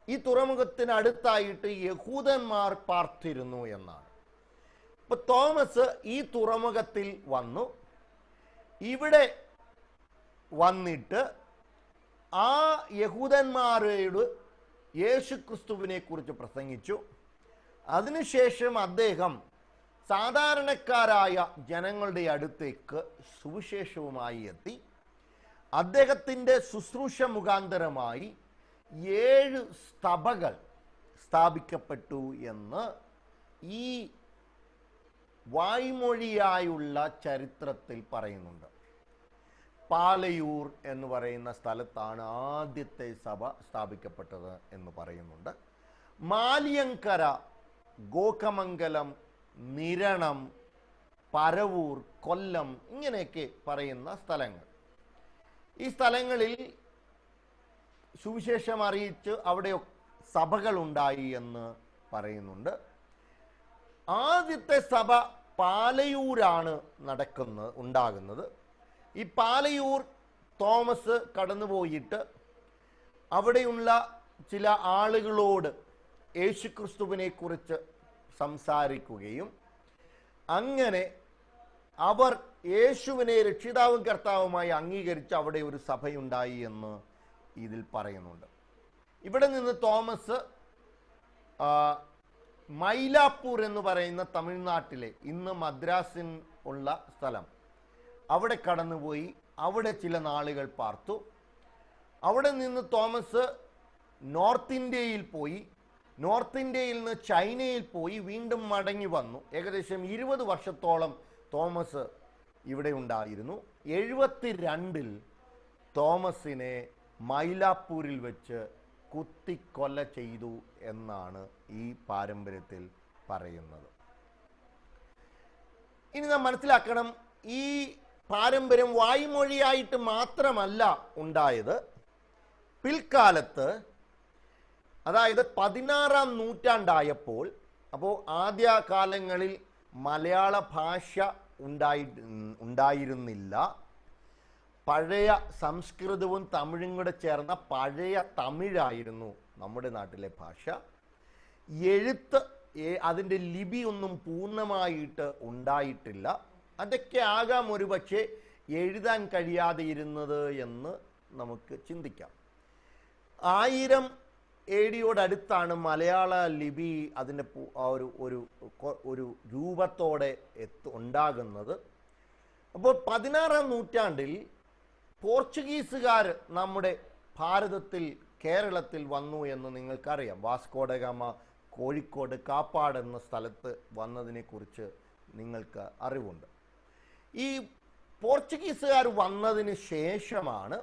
ഈ തുറമുഖത്തിനടുത്തായിട്ട് യഹൂദന്മാർ പാർത്തിരുന്നു എന്നാണ്. ഇപ്പൊ തോമസ് ഈ തുറമുഖത്തിൽ വന്നു. ഇവിടെ വന്നിട്ട് ആ യഹൂദന്മാരോട് യേശുക്രിസ്തുവിനെ കുറിച്ച് പ്രസംഗിച്ചു. അതിനുശേഷം അദ്ദേഹം സാധാരണക്കാരായ ജനങ്ങളുടെ അടുത്തേക്ക് സുവിശേഷവുമായി എത്തി. അദ്ദേഹത്തിൻ്റെ ശുശ്രൂഷ മുഖാന്തരമായി 7 സഭകൾ സ്ഥാപിക്കപ്പെട്ടു എന്ന് ഈ വായ്മൊഴിയായുള്ള ചരിത്രത്തിൽ പറയുന്നുണ്ട്. പാലയൂർ എന്ന് പറയുന്ന സ്ഥലത്താണ് ആദ്യത്തെ സഭ സ്ഥാപിക്കപ്പെട്ടത് എന്ന് പറയുന്നുണ്ട്. മാലിയങ്കര, ഗോകമംഗലം, നിരണം, പരവൂർ, കൊല്ലം, ഇങ്ങനെയൊക്കെ പറയുന്ന സ്ഥലങ്ങൾ. ഈ സ്ഥലങ്ങളിൽ സുവിശേഷം അറിയിച്ച് അവിടെ സഭകൾ ഉണ്ടായി എന്ന് പറയുന്നുണ്ട്. ആദ്യത്തെ സഭ പാലയൂരാണ് ഉണ്ടാകുന്നത്. ഈ പാലയൂർ തോമസ് കടന്നുപോയിട്ട് അവിടെയുള്ള ചില ആളുകളോട് യേശുക്രിസ്തുവിനെ കുറിച്ച് സംസാരിക്കുകയും അങ്ങനെ അവർ യേശുവിനെ രക്ഷിതാവും കർത്താവുമായി അംഗീകരിച്ച് അവിടെ ഒരു സഭയുണ്ടായി എന്ന് ഇതിൽ പറയുന്നുണ്ട്. ഇവിടെ നിന്ന് തോമസ് മൈലാപ്പൂർ എന്ന് പറയുന്ന തമിഴ്നാട്ടിലെ, ഇന്ന് മദ്രാസിൻ ഉള്ള സ്ഥലം, അവിടെ കടന്നുപോയി. അവിടെ ചില നാളുകൾ പാർത്തു. അവിടെ നിന്ന് തോമസ് നോർത്ത് ഇന്ത്യയിൽ പോയി. നോർത്ത് ഇന്ത്യയിൽ നിന്ന് ചൈനയിൽ പോയി വീണ്ടും മടങ്ങി വന്നു. ഏകദേശം 20 വർഷത്തോളം തോമസ് ഇവിടെ ഉണ്ടായിരുന്നു. 72 തോമസിനെ മൈലാപ്പൂരിൽ വെച്ച് കുത്തിക്കൊല ചെയ്തു എന്നാണ് ഈ പാരമ്പര്യത്തിൽ പറയുന്നത്. ഇനി നാം മനസ്സിലാക്കണം, ഈ പാരമ്പര്യം വായ്മൊഴിയായിട്ട് മാത്രമല്ല ഉണ്ടായത്. പിൽക്കാലത്ത്, അതായത് 16-ാം നൂറ്റാണ്ടായപ്പോൾ, അപ്പോൾ ആദ്യകാലങ്ങളിൽ മലയാള ഭാഷ ഉണ്ടായിരുന്നില്ല. പഴയ സംസ്കൃതവും തമിഴും കൂടെ ചേർന്ന പഴയ തമിഴായിരുന്നു നമ്മുടെ നാട്ടിലെ ഭാഷ. എഴുത്ത്, അതിൻ്റെ ലിപി ഒന്നും പൂർണ്ണമായിട്ട് ഉണ്ടായിട്ടില്ല. അതൊക്കെ ആകാം ഒരു പക്ഷേ എഴുതാൻ കഴിയാതെ ഇരുന്നത് എന്ന് നമുക്ക് ചിന്തിക്കാം. 1000 AD അടുത്താണ് മലയാള ലിപി അതിൻ്റെ ഒരു രൂപത്തോടെ ഉണ്ടാകുന്നത്. അപ്പോൾ 16-ാം നൂറ്റാണ്ടിൽ പോർച്ചുഗീസുകാർ നമ്മുടെ ഭാരതത്തിൽ, കേരളത്തിൽ വന്നു എന്ന് നിങ്ങൾക്കറിയാം. Vasco da Gama Kozhikode Kappad എന്ന സ്ഥലത്ത് വന്നതിനെ കുറിച്ച് നിങ്ങൾക്ക് അറിവുണ്ട്. ഈ പോർച്ചുഗീസുകാർ വന്നതിന് ശേഷമാണ്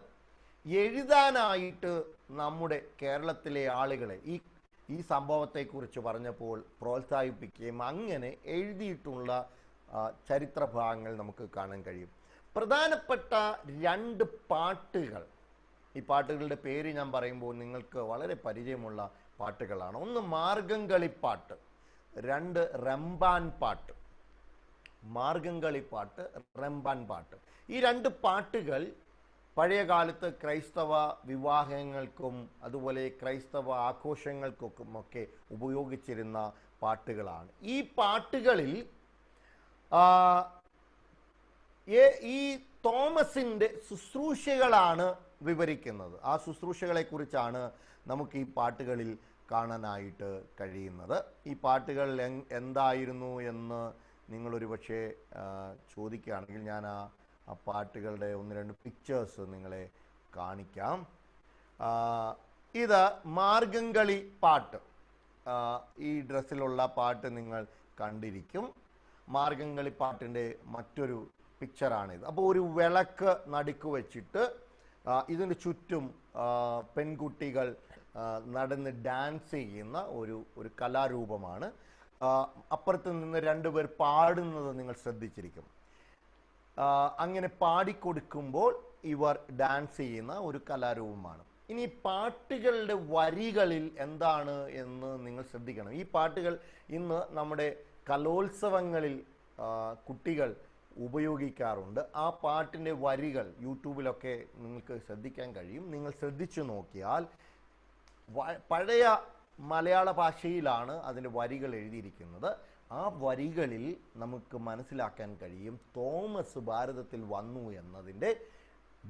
എഴുതാനായിട്ട് നമ്മുടെ കേരളത്തിലെ ആളുകളെ ഈ സംഭവത്തെക്കുറിച്ച് പറഞ്ഞപ്പോൾ പ്രോത്സാഹിപ്പിക്കുകയും അങ്ങനെ എഴുതിയിട്ടുള്ള ചരിത്ര ഭാഗങ്ങൾ നമുക്ക് കാണാൻ കഴിയും. പ്രധാനപ്പെട്ട 2 പാട്ടുകൾ, ഈ പാട്ടുകളുടെ പേര് ഞാൻ പറയുമ്പോൾ നിങ്ങൾക്ക് വളരെ പരിചയമുള്ള പാട്ടുകളാണ്. ഒന്ന് മാർഗംകളിപ്പാട്ട്, 2 റംബാൻ പാട്ട്. മാർഗംകളിപ്പാട്ട്, റംബാൻ പാട്ട്. ഈ രണ്ട് പാട്ടുകൾ പഴയ കാലത്ത് ക്രൈസ്തവ വിവാഹങ്ങൾക്കും അതുപോലെ ക്രൈസ്തവ ആഘോഷങ്ങൾക്കൊക്കെ ഉപയോഗിച്ചിരുന്ന പാട്ടുകളാണ്. ഈ പാട്ടുകളിൽ ഈ തോമസിൻ്റെ ശുശ്രൂഷകളാണ് വിവരിക്കുന്നത്. ആ ശുശ്രൂഷകളെക്കുറിച്ചാണ് നമുക്ക് ഈ പാട്ടുകളിൽ കാണാനായിട്ട് കഴിയുന്നത്. ഈ പാട്ടുകൾ എന്തായിരുന്നു എന്ന് നിങ്ങളൊരു പക്ഷേ ചോദിക്കുകയാണെങ്കിൽ ഞാൻ ആ പാട്ടുകളുടെ ഒന്ന് രണ്ട് പിക്ചേഴ്സ് നിങ്ങളെ കാണിക്കാം. ഇത് മാർഗംകളി പാട്ട്. ഈ ഡ്രസ്സിലുള്ള പാട്ട് നിങ്ങൾ കണ്ടിരിക്കും. മാർഗംകളി പാട്ടിൻ്റെ മറ്റൊരു പിക്ചറാണിത്. അപ്പോൾ ഒരു വിളക്ക് നടുക്ക് വെച്ചിട്ട് ഇതിന് ചുറ്റും പെൺകുട്ടികൾ നടന്ന് ഡാൻസ് ചെയ്യുന്ന ഒരു കലാരൂപമാണ്. അപ്പുറത്ത് നിന്ന് രണ്ടുപേർ പാടുന്നത് നിങ്ങൾ ശ്രദ്ധിച്ചിരിക്കും. അങ്ങനെ പാടിക്കൊടുക്കുമ്പോൾ ഇവർ ഡാൻസ് ചെയ്യുന്ന ഒരു കലാരൂപമാണ്. ഇനി പാട്ടുകളുടെ വരികളിൽ എന്താണ് എന്ന് നിങ്ങൾ ശ്രദ്ധിക്കണം. ഈ പാട്ടുകൾ ഇന്ന് നമ്മുടെ കലോത്സവങ്ങളിൽ കുട്ടികൾ ഉപയോഗിക്കാറുണ്ട്. ആ പാട്ടിൻ്റെ വരികൾ യൂട്യൂബിലൊക്കെ നിങ്ങൾക്ക് ശ്രദ്ധിക്കാൻ കഴിയും. നിങ്ങൾ ശ്രദ്ധിച്ചു നോക്കിയാൽ പഴയ മലയാള ഭാഷയിലാണ് അതിൻ്റെ വരികൾ എഴുതിയിരിക്കുന്നത്. ആ വരികളിൽ നമുക്ക് മനസ്സിലാക്കാൻ കഴിയും തോമസ് ഭാരതത്തിൽ വന്നു എന്നതിൻ്റെ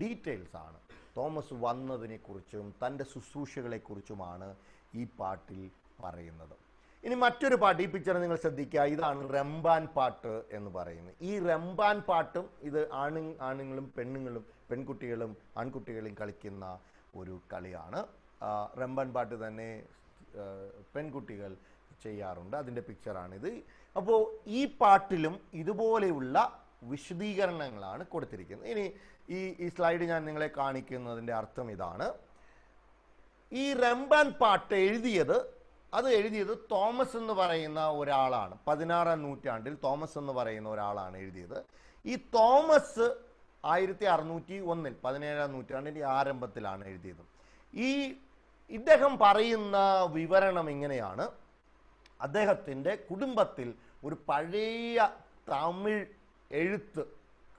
ഡീറ്റെയിൽസ് ആണ്. തോമസ് വന്നതിനെക്കുറിച്ചും തൻ്റെ ശുശ്രൂഷകളെക്കുറിച്ചുമാണ് ഈ പാട്ടിൽ പറയുന്നത്. ഇനി മറ്റൊരു പാട്ട്, ഈ പിക്ചർ നിങ്ങൾ ശ്രദ്ധിക്കുക. ഇതാണ് റംബാൻ പാട്ട് എന്ന് പറയുന്നത്. ഈ റംബാൻ പാട്ടും ഇത് ആണുങ്ങളും പെൺകുട്ടികളും ആൺകുട്ടികളും കളിക്കുന്ന ഒരു കളിയാണ്. റംബാൻ പാട്ട് തന്നെ പെൺകുട്ടികൾ ചെയ്യാറുണ്ട്. അതിൻ്റെ പിക്ചറാണിത്. അപ്പോൾ ഈ പാട്ടിലും ഇതുപോലെയുള്ള വിശദീകരണങ്ങളാണ് കൊടുത്തിരിക്കുന്നത്. ഇനി ഈ സ്ലൈഡ് ഞാൻ നിങ്ങളെ കാണിക്കുന്നതിൻ്റെ അർത്ഥം ഇതാണ്. ഈ റംബാൻ പാട്ട് എഴുതിയത് തോമസ് എന്ന് പറയുന്ന ഒരാളാണ്. 16-ാം നൂറ്റാണ്ടിൽ തോമസ് എന്ന് പറയുന്ന ഒരാളാണ് എഴുതിയത്. ഈ തോമസ് 1601 17-ാം നൂറ്റാണ്ടിൻ്റെ ആരംഭത്തിലാണ് എഴുതിയത്. ഇദ്ദേഹം പറയുന്ന വിവരണം ഇങ്ങനെയാണ്. അദ്ദേഹത്തിൻ്റെ കുടുംബത്തിൽ ഒരു പഴയ തമിഴ് എഴുത്ത്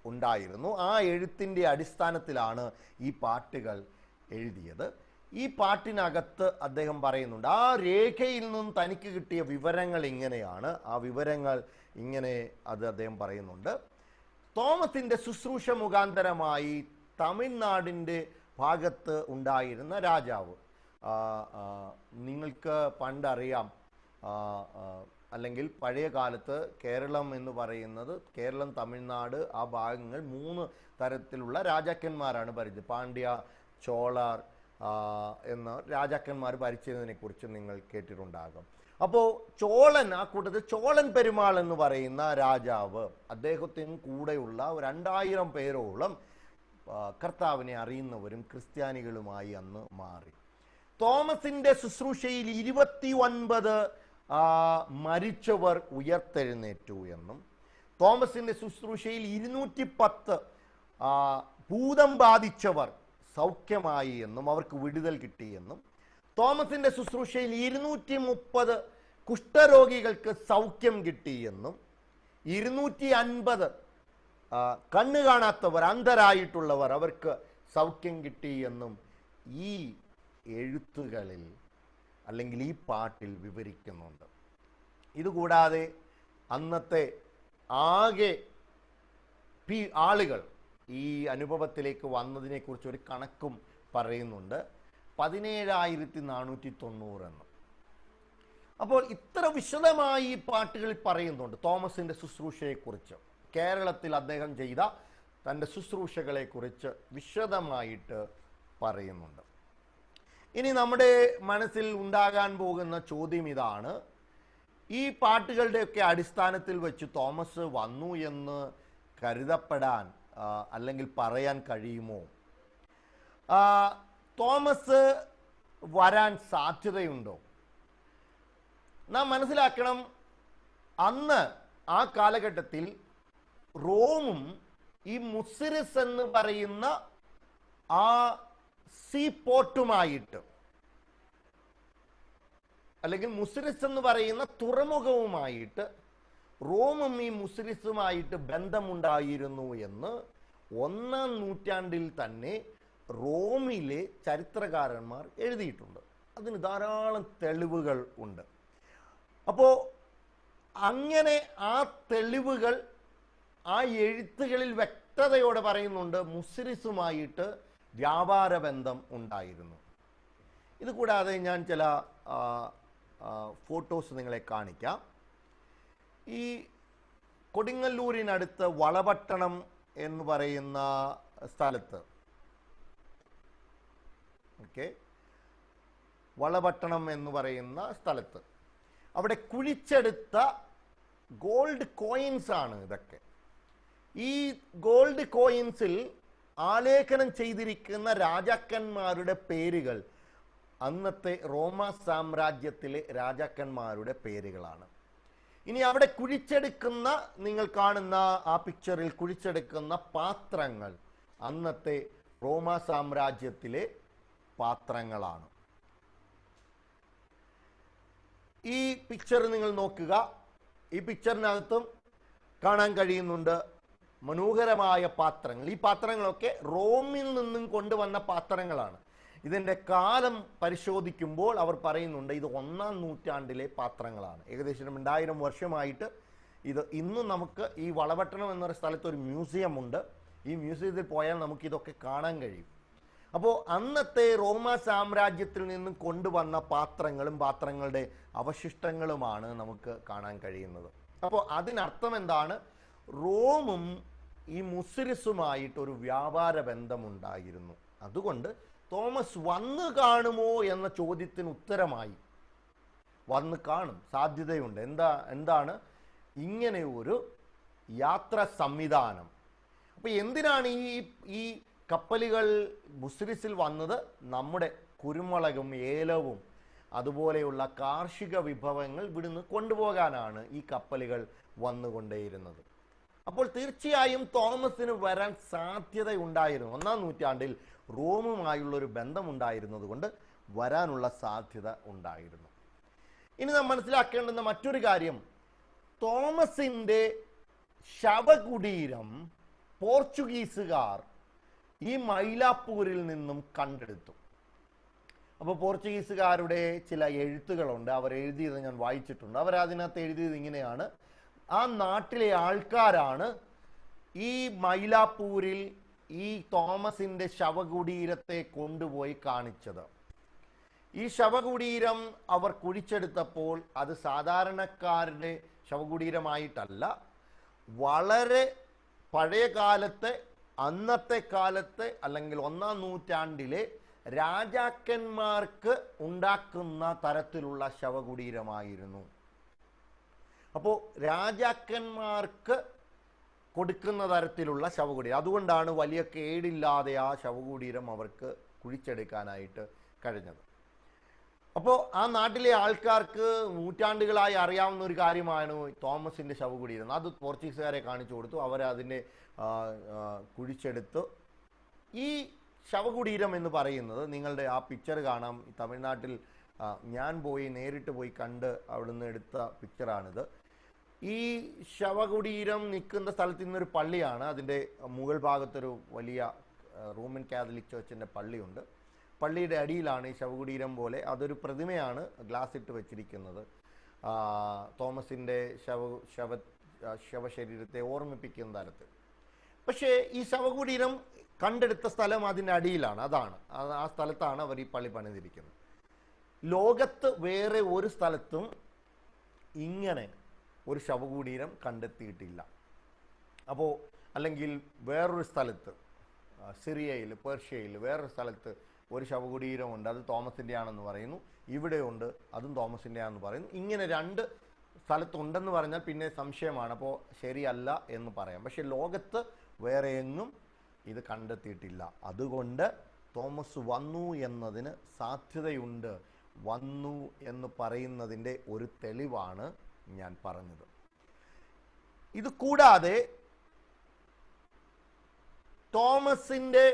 ഉണ്ടായിരുന്നു. ആ എഴുത്തിൻ്റെ അടിസ്ഥാനത്തിലാണ് ഈ പാട്ടുകൾ എഴുതിയത്. ഈ പാട്ടിനകത്ത് അദ്ദേഹം പറയുന്നുണ്ട്, ആ രേഖയിൽ നിന്നും തനിക്ക് കിട്ടിയ വിവരങ്ങൾ ഇങ്ങനെയാണ്. ആ വിവരങ്ങൾ ഇങ്ങനെ അദ്ദേഹം പറയുന്നുണ്ട്. തോമസിൻ്റെ ശുശ്രൂഷ മുഖാന്തരമായി തമിഴ്നാടിൻ്റെ ഭാഗത്ത് ഉണ്ടായിരുന്ന രാജാവ്, നിങ്ങൾക്ക് പണ്ടറിയാം, അല്ലെങ്കിൽ പഴയ കാലത്ത് കേരളം എന്ന് പറയുന്നത്, കേരളം, തമിഴ്നാട്, ആ ഭാഗങ്ങൾ 3 തരത്തിലുള്ള രാജാക്കന്മാരാണ് ഭരിച്ചത്. പാണ്ഡ്യ, ചോളർ എന്ന രാജാക്കന്മാർ ഭരിച്ചതിനെക്കുറിച്ച് നിങ്ങൾ കേട്ടിട്ടുണ്ടാകും. അപ്പോൾ ആ കൂട്ടത്തിൽ ചോളൻ പെരുമാൾ എന്ന് പറയുന്ന രാജാവ്, അദ്ദേഹത്തിന് കൂടെയുള്ള 2000 പേരോളം കർത്താവിനെ അറിയുന്നവരും ക്രിസ്ത്യാനികളുമായി അന്ന് മാറി. തോമസിന്റെ ശുശ്രൂഷയിൽ 29 മരിച്ചവർ ഉയർത്തെഴുന്നേറ്റു എന്നും, തോമസിന്റെ ശുശ്രൂഷയിൽ 210 ഭൂതം ബാധിച്ചവർ സൗഖ്യമായി എന്നും, അവർക്ക് വിടുതൽ കിട്ടിയെന്നും, തോമസിന്റെ ശുശ്രൂഷയിൽ 230 കുഷ്ഠരോഗികൾക്ക് സൗഖ്യം കിട്ടിയെന്നും, 250 കണ്ണ് കാണാത്തവർ, അന്ധരായിട്ടുള്ളവർ, അവർക്ക് സൗഖ്യം കിട്ടിയെന്നും ഈ എഴുത്തുകളിൽ അല്ലെങ്കിൽ ഈ പാട്ടിൽ വിവരിക്കുന്നുണ്ട്. ഇതുകൂടാതെ അന്നത്തെ ആകെ ആളുകൾ ഈ അനുഭവത്തിലേക്ക് വന്നതിനെക്കുറിച്ച് ഒരു കണക്കും പറയുന്നുണ്ട്. 17,490 എന്ന്. അപ്പോൾ ഇത്ര വിശദമായി ഈ പാട്ടുകളിൽ പറയുന്നുണ്ട് തോമസിൻ്റെ ശുശ്രൂഷയെക്കുറിച്ച്. കേരളത്തിൽ അദ്ദേഹം ചെയ്ത തൻ്റെ ശുശ്രൂഷകളെക്കുറിച്ച് വിശദമായിട്ട് പറയുന്നുണ്ട്. ഇനി നമ്മുടെ മനസ്സിൽ ഉണ്ടാകാൻ പോകുന്ന ചോദ്യം ഇതാണ്, ഈ പാട്ടുകളുടെയൊക്കെ അടിസ്ഥാനത്തിൽ വെച്ച് തോമസ് വന്നു എന്ന് കരുതപ്പെടാൻ അല്ലെങ്കിൽ പറയാൻ കഴിയുമോ? തോമസ് വരാൻ സാധ്യതയുണ്ടോ? നാം മനസ്സിലാക്കണം, അന്ന് ആ കാലഘട്ടത്തിൽ റോമും ഈ മുസിരിസ് എന്ന് പറയുന്ന ആ സീ പോർട്ടുമായിട്ട്, അല്ലെങ്കിൽ മുസിരിസ് എന്ന് പറയുന്ന തുറമുഖവുമായിട്ട് റോമും ഈ മുസ്ലിസുമായിട്ട് ബന്ധമുണ്ടായിരുന്നു എന്ന് 1-ാം നൂറ്റാണ്ടിൽ തന്നെ റോമിലെ ചരിത്രകാരന്മാർ എഴുതിയിട്ടുണ്ട്. അതിന് ധാരാളം തെളിവുകൾ ഉണ്ട്. അപ്പോൾ അങ്ങനെ ആ തെളിവുകൾ ആ എഴുത്തുകളിൽ വ്യക്തതയോടെ പറയുന്നുണ്ട് മുസ്ലിസുമായിട്ട് വ്യാപാര ബന്ധം ഉണ്ടായിരുന്നു. ഇത് കൂടാതെ ഞാൻ ചില ഫോട്ടോസ് നിങ്ങളെ കാണിക്കാം. ഈ കൊടുങ്ങല്ലൂരിനടുത്ത് വളപട്ടണം എന്ന് പറയുന്ന സ്ഥലത്ത്, വളപട്ടണം എന്ന് പറയുന്ന സ്ഥലത്ത് അവിടെ കുഴിച്ചെടുത്ത ഗോൾഡ് കോയിൻസ് ആണ് ഇതൊക്കെ. ഈ ഗോൾഡ് കോയിൻസിൽ ആലേഖനം ചെയ്തിരിക്കുന്ന രാജാക്കന്മാരുടെ പേരുകൾ അന്നത്തെ റോമ സാമ്രാജ്യത്തിലെ രാജാക്കന്മാരുടെ പേരുകളാണ്. ഇനി അവിടെ കുഴിച്ചെടുക്കുന്ന, നിങ്ങൾ കാണുന്ന ആ പിക്ചറിൽ കുഴിച്ചെടുക്കുന്ന പാത്രങ്ങൾ അന്നത്തെ റോമ സാമ്രാജ്യത്തിലെ പാത്രങ്ങളാണ്. ഈ പിക്ചർ നിങ്ങൾ നോക്കുക. ഈ പിക്ചറിനകത്തും കാണാൻ കഴിയുന്നുണ്ട് മനോഹരമായ പാത്രങ്ങൾ. ഈ പാത്രങ്ങളൊക്കെ റോമിൽ നിന്നും കൊണ്ടുവന്ന പാത്രങ്ങളാണ്. ഇതിൻ്റെ കാലം പരിശോധിക്കുമ്പോൾ അവർ പറയുന്നുണ്ട് ഇത് 1-ാം നൂറ്റാണ്ടിലെ പാത്രങ്ങളാണ്. ഏകദേശം 2000 വർഷമായിട്ട് ഇത് ഇന്നും നമുക്ക് ഈ വളപട്ടണം എന്നൊരു സ്ഥലത്ത് ഒരു മ്യൂസിയം ഉണ്ട്. ഈ മ്യൂസിയത്തിൽ പോയാൽ നമുക്കിതൊക്കെ കാണാൻ കഴിയും. അപ്പോൾ അന്നത്തെ റോമ സാമ്രാജ്യത്തിൽ നിന്നും കൊണ്ടുവന്ന പാത്രങ്ങളും പാത്രങ്ങളുടെ അവശിഷ്ടങ്ങളുമാണ് നമുക്ക് കാണാൻ കഴിയുന്നത്. അപ്പോൾ അതിനർത്ഥം എന്താണ്? റോമും ഈ മുസ്ലിസുമായിട്ടൊരു വ്യാപാര ബന്ധമുണ്ടായിരുന്നു. അതുകൊണ്ട് തോമസ് വന്നു കാണുമോ എന്ന ചോദ്യത്തിന് ഉത്തരമായി വന്ന് കാണും, സാധ്യതയുണ്ട്. എന്താണ് ഇങ്ങനെ ഒരു യാത്ര സംവിധാനം? അപ്പോൾ എന്തിനാണ് ഈ കപ്പലുകൾ മുസ്ലിസിൽ വന്നത്? നമ്മുടെ കുരുമുളകും ഏലവും അതുപോലെയുള്ള കാർഷിക വിഭവങ്ങൾ ഇവിടുന്ന് കൊണ്ടുപോകാനാണ് ഈ കപ്പലുകൾ വന്നുകൊണ്ടേയിരുന്നത്. അപ്പോൾ തീർച്ചയായും തോമസിന് വരാൻ സാധ്യതയുണ്ടായിരുന്നു. 1-ാം നൂറ്റാണ്ടിൽ റോമുമായുള്ളൊരു ബന്ധമുണ്ടായിരുന്നത് കൊണ്ട് വരാനുള്ള സാധ്യത ഉണ്ടായിരുന്നു. ഇനി നാം മനസ്സിലാക്കേണ്ടുന്ന മറ്റൊരു കാര്യം, തോമസിൻ്റെ ശവകുടീരം പോർച്ചുഗീസുകാർ ഈ മൈലാപ്പൂരിൽ നിന്നും കണ്ടെടുത്തു. അപ്പോൾ പോർച്ചുഗീസുകാരുടെ ചില എഴുത്തുകളുണ്ട്, അവർ എഴുതിയത് ഞാൻ വായിച്ചിട്ടുണ്ട്. അവരതിനകത്ത് എഴുതിയത് ഇങ്ങനെയാണ്: ആ നാട്ടിലെ ആൾക്കാരാണ് ഈ മൈലാപ്പൂരിൽ ഈ തോമസിൻ്റെ ശവകുടീരത്തെ കൊണ്ടുപോയി കാണിച്ചത്. ഈ ശവകുടീരം അവർ കുഴിച്ചെടുത്തപ്പോൾ അത് സാധാരണക്കാരുടെ ശവകുടീരമായിട്ടല്ല, വളരെ പഴയ കാലത്തെ, അന്നത്തെ കാലത്തെ അല്ലെങ്കിൽ 1-ാം നൂറ്റാണ്ടിലെ രാജാക്കന്മാർക്ക് ഉണ്ടാക്കുന്ന തരത്തിലുള്ള ശവകുടീരമായിരുന്നു. അപ്പോൾ രാജാക്കന്മാർക്ക് കൊടുക്കുന്ന തരത്തിലുള്ള ശവകുടീരം. അതുകൊണ്ടാണ് വലിയ കേടില്ലാതെ ആ ശവകുടീരം അവർക്ക് കുഴിച്ചെടുക്കാനായിട്ട് കഴിഞ്ഞത്. അപ്പോൾ ആ നാട്ടിലെ ആൾക്കാർക്ക് നൂറ്റാണ്ടുകളായി അറിയാവുന്ന ഒരു കാര്യമാണ് തോമസിൻ്റെ ശവകുടീരം. അത് പോർച്ചുഗീസുകാരെ കാണിച്ചു കൊടുത്തു. അവരതിനെ കുഴിച്ചെടുത്തു. ഈ ശവകുടീരം എന്ന് പറയുന്നത്, നിങ്ങളുടെ ആ പിക്ചർ കാണാം, തമിഴ്നാട്ടിൽ ഞാൻ നേരിട്ട് പോയി കണ്ട് അവിടുന്ന് എടുത്ത പിക്ചറാണിത്. ഈ ശവകുടീരം നിൽക്കുന്ന സ്ഥലത്ത് നിന്നൊരു പള്ളിയാണ്. അതിൻ്റെ മുകൾ ഭാഗത്തൊരു വലിയ റോമൻ കാത്തലിക് ചർച്ചിൻ്റെ പള്ളിയുണ്ട്. പള്ളിയുടെ അടിയിലാണ് ഈ ശവകുടീരം പോലെ അതൊരു പ്രതിമയാണ് ഗ്ലാസ് ഇട്ട് വെച്ചിരിക്കുന്നത്. തോമസിൻ്റെ ശവശരീരത്തെ ഓർമ്മിപ്പിക്കുന്ന തരത്തിൽ. പക്ഷേ ഈ ശവകുടീരം കണ്ടെടുത്ത സ്ഥലം അതിൻ്റെ അടിയിലാണ്. ആ സ്ഥലത്താണ് അവർ ഈ പള്ളി പണിതിരിക്കുന്നത്. ലോകത്ത് വേറെ ഒരു സ്ഥലത്തും ഇങ്ങനെ ഒരു ശവകുടീരം കണ്ടെത്തിയിട്ടില്ല. അപ്പോൾ അല്ലെങ്കിൽ വേറൊരു സ്ഥലത്ത്, സിറിയയിൽ, പേർഷ്യയിൽ വേറൊരു സ്ഥലത്ത് ഒരു ശവകുടീരമുണ്ട്, അത് തോമസിൻ്റെ ആണെന്ന് പറയുന്നു. ഇവിടെയുണ്ട്, അതും തോമസിൻ്റെ ആണെന്ന് പറയുന്നു. ഇങ്ങനെ 2 സ്ഥലത്തുണ്ടെന്ന് പറഞ്ഞാൽ പിന്നെ സംശയമാണ്, അപ്പോൾ ശരിയല്ല എന്ന് പറയാം. പക്ഷെ ലോകത്ത് വേറെ എങ്ങും ഇത് കണ്ടെത്തിയിട്ടില്ല. അതുകൊണ്ട് തോമസ് വന്നു എന്നതിന് സാധ്യതയുണ്ട്. വന്നു എന്ന് പറയുന്നതിൻ്റെ ഒരു തെളിവാണ് ഞാൻ പറഞ്ഞത്. ഇത് കൂടാതെ തോമസിൻ്റെ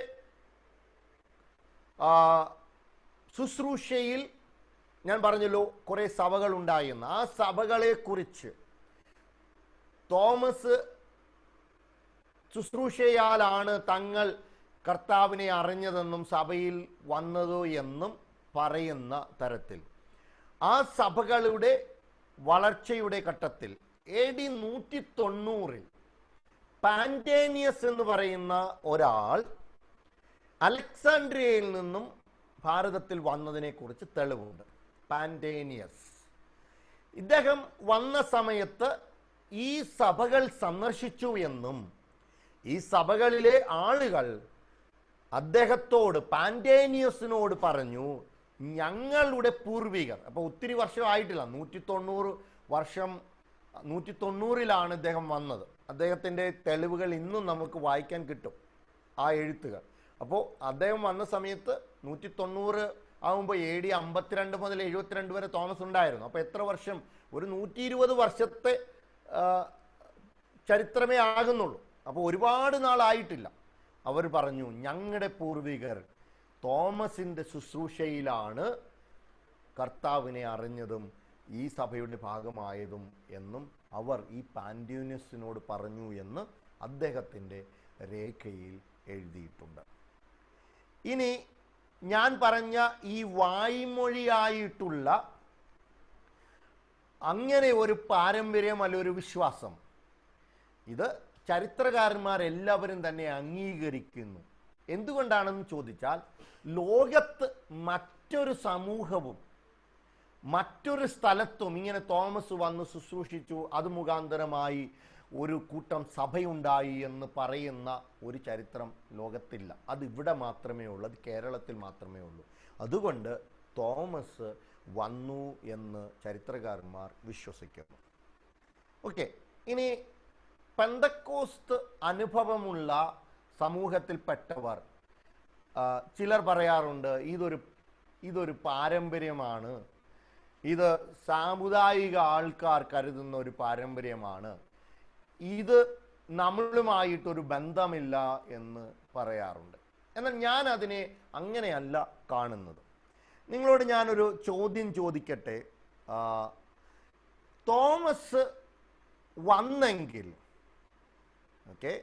ശുശ്രൂഷയിൽ ഞാൻ പറഞ്ഞല്ലോ കുറേ സഭകൾ ഉണ്ടായെന്ന്. ആ സഭകളെക്കുറിച്ച് തോമസ് ശുശ്രൂഷയാലാണ് തങ്ങൾ കർത്താവിനെ അറിഞ്ഞതെന്നും സഭയിൽ വന്നത് എന്നും പറയുന്ന തരത്തിൽ ആ സഭകളുടെ വളർച്ചയുടെ ഘട്ടത്തിൽ AD 190 പാൻറ്റേനിയസ് എന്ന് പറയുന്ന ഒരാൾ അലക്സാൻഡ്രിയയിൽ നിന്നും ഭാരതത്തിൽ വന്നതിനെ കുറിച്ച് തെളിവുണ്ട്. പാൻറ്റേനിയസ് ഇദ്ദേഹം വന്ന സമയത്ത് ഈ സഭകൾ സന്ദർശിച്ചു എന്നും ഈ സഭകളിലെ ആളുകൾ അദ്ദേഹത്തോട് പാൻറ്റേനിയസിനോട് പറഞ്ഞു, ഞങ്ങളുടെ പൂർവികർ, അപ്പോൾ ഒത്തിരി വർഷമായിട്ടില്ല, 190 വർഷം, 190 ഇദ്ദേഹം വന്നത്. അദ്ദേഹത്തിൻ്റെ തെളിവുകൾ ഇന്നും നമുക്ക് വായിക്കാൻ കിട്ടും, ആ എഴുത്തുകൾ. അപ്പോൾ അദ്ദേഹം വന്ന സമയത്ത് 190 ആകുമ്പോൾ AD 52 മുതൽ 72 വരെ തോമസ് ഉണ്ടായിരുന്നു. അപ്പോൾ എത്ര വർഷം? ഒരു 120 വർഷത്തെ ചരിത്രമേ ആകുന്നുള്ളൂ. അപ്പോൾ ഒരുപാട് നാളായിട്ടില്ല. അവർ പറഞ്ഞു, ഞങ്ങളുടെ പൂർവികർ തോമസിൻ്റെ ശുശ്രൂഷയിലാണ് കർത്താവിനെ അറിഞ്ഞതും ഈ സഭയുടെ ഭാഗമായതും എന്നും അവർ ഈ പാൻറ്റേനിയസിനോട് പറഞ്ഞു എന്ന് അദ്ദേഹത്തിൻ്റെ രേഖയിൽ എഴുതിയിട്ടുണ്ട്. ഇനി ഞാൻ പറഞ്ഞ ഈ വായ്മൊഴിയായിട്ടുള്ള അങ്ങനെ ഒരു പാരമ്പര്യം അല്ല ഒരു വിശ്വാസം, ഇത് ചരിത്രകാരന്മാരെല്ലാവരും തന്നെ അംഗീകരിക്കുന്നു. എന്തുകൊണ്ടാണെന്ന് ചോദിച്ചാൽ, ലോകത്ത് മറ്റൊരു സമൂഹവും മറ്റൊരു സ്ഥലത്തും ഇങ്ങനെ തോമസ് വന്ന് ശുശ്രൂഷിച്ചു, അത് മുഖാന്തരമായി ഒരു കൂട്ടം സഭയുണ്ടായി എന്ന് പറയുന്ന ഒരു ചരിത്രം ലോകത്തില്ല. അത് ഇവിടെ മാത്രമേ ഉള്ളൂ, അത് കേരളത്തിൽ മാത്രമേ ഉള്ളൂ. അതുകൊണ്ട് തോമസ് വന്നു എന്ന് ചരിത്രകാരന്മാർ വിശ്വസിക്കുന്നു. ഓക്കെ, ഇനി പെന്തക്കോസ്ത് അനുഭവമുള്ള സമൂഹത്തിൽപ്പെട്ടവർ ചിലർ പറയാറുണ്ട്, ഇതൊരു പാരമ്പര്യമാണ്, ഇത് സാമുദായിക ആൾക്കാർ കരുതുന്ന ഒരു പാരമ്പര്യമാണ്, ഇത് നമ്മളുമായിട്ടൊരു ബന്ധമില്ല എന്ന് പറയാറുണ്ട്. എന്നാൽ ഞാൻ അതിനെ അങ്ങനെയല്ല കാണുന്നത്. നിങ്ങളോട് ഞാനൊരു ചോദ്യം ചോദിക്കട്ടെ. തോമസ് വന്നെങ്കിൽ ഓക്കെ,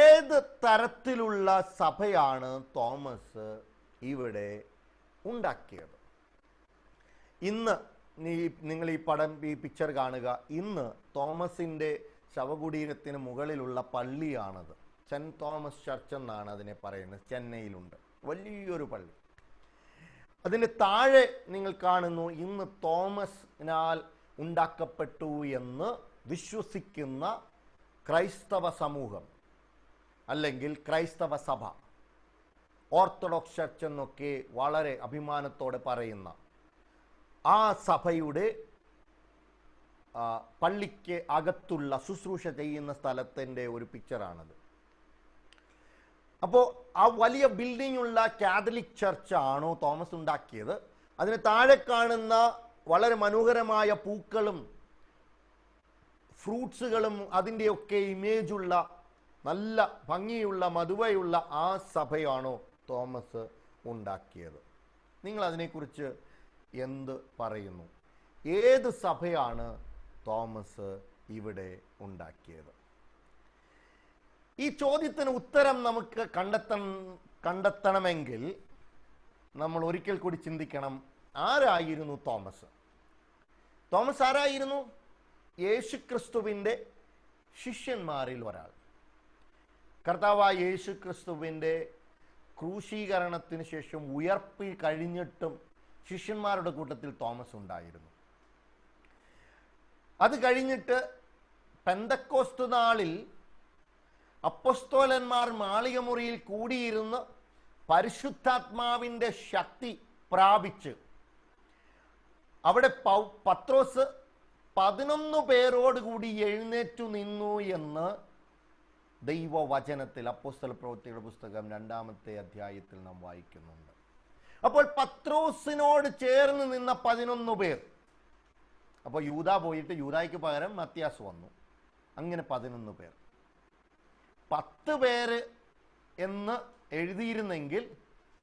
ഏത് തരത്തിലുള്ള സഭയാണ് തോമസ് ഇവിടെ ഉണ്ടാക്കിയത്? ഇന്ന് നിങ്ങൾ ഈ പിക്ചർ കാണുക. ഇന്ന് തോമസിൻ്റെ ശവകുടീരത്തിന് മുകളിലുള്ള പള്ളിയാണത്. സെൻറ്റ് തോമസ് ചർച്ച് എന്നാണ് അതിനെ പറയുന്നത്. ചെന്നൈയിലുണ്ട് വലിയൊരു പള്ളി. അതിന് താഴെ നിങ്ങൾ കാണുന്നു, ഇന്ന് തോമസിനാൽ ഉണ്ടാക്കപ്പെട്ടു എന്ന് വിശ്വസിക്കുന്ന ക്രൈസ്തവ സമൂഹം അല്ലെങ്കിൽ ക്രൈസ്തവ സഭ, ഓർത്തഡോക്സ് ചർച്ച് എന്നൊക്കെ വളരെ അഭിമാനത്തോടെ പറയുന്ന ആ സഭയുടെ പള്ളിക്ക് അകത്തുള്ള ശുശ്രൂഷ ചെയ്യുന്ന സ്ഥലത്തിൻ്റെ ഒരു പിക്ചറാണത്. അപ്പോൾ ആ വലിയ ബിൽഡിംഗ് ഉള്ള കാത്തലിക് ചർച്ച് ആണോ തോമസ് ഉണ്ടാക്കിയത്? അതിന് താഴെ കാണുന്ന വളരെ മനോഹരമായ പൂക്കളും ഫ്രൂട്ട്സുകളും അതിൻ്റെയൊക്കെ ഇമേജുള്ള നല്ല ഭംഗിയുള്ള മധുവയുള്ള ആ സഭയാണോ തോമസ് ഉണ്ടാക്കിയത്? നിങ്ങൾ അതിനെക്കുറിച്ച് എന്ത് പറയുന്നു? ഏത് സഭയാണ് തോമസ് ഇവിടെ ഉണ്ടാക്കിയത്? ഈ ചോദ്യത്തിന് ഉത്തരം നമുക്ക് കണ്ടെത്തണമെങ്കിൽ നമ്മൾ ഒരിക്കൽ കൂടി ചിന്തിക്കണം, ആരായിരുന്നു തോമസ്? തോമസ് ആരായിരുന്നു? യേശുക്രിസ്തുവിൻ്റെ ശിഷ്യന്മാരിൽ ഒരാൾ. കർത്താവായ യേശുക്രിസ്തുവിൻ്റെ ക്രൂശീകരണത്തിന് ശേഷം ഉയർപ്പി കഴിഞ്ഞിട്ടും ശിഷ്യന്മാരുടെ കൂട്ടത്തിൽ തോമസ് ഉണ്ടായിരുന്നു. അത് കഴിഞ്ഞിട്ട് പെന്തക്കോസ്ത് നാളിൽ അപ്പൊസ്തോലന്മാർ മാളികമുറിയിൽ കൂടിയിരുന്ന് പരിശുദ്ധാത്മാവിൻ്റെ ശക്തി പ്രാപിച്ച് അവിടെ പത്രോസ് 11 പേരോടുകൂടി എഴുന്നേറ്റു നിന്നു എന്ന് ദൈവവചനത്തിൽ അപ്പോസ്തല പ്രവൃത്തിയുടെ പുസ്തകം 2-ാമത്തെ അധ്യായത്തിൽ നാം വായിക്കുന്നുണ്ട്. അപ്പോൾ പത്രോസിനോട് ചേർന്ന് നിന്ന 11 പേർ. അപ്പോൾ യൂദാ പോയിട്ട് യൂദായ്ക്ക് പകരം മത്യാസ് വന്നു. അങ്ങനെ 11 പേർ. 10 പേര് എന്ന് എഴുതിയിരുന്നെങ്കിൽ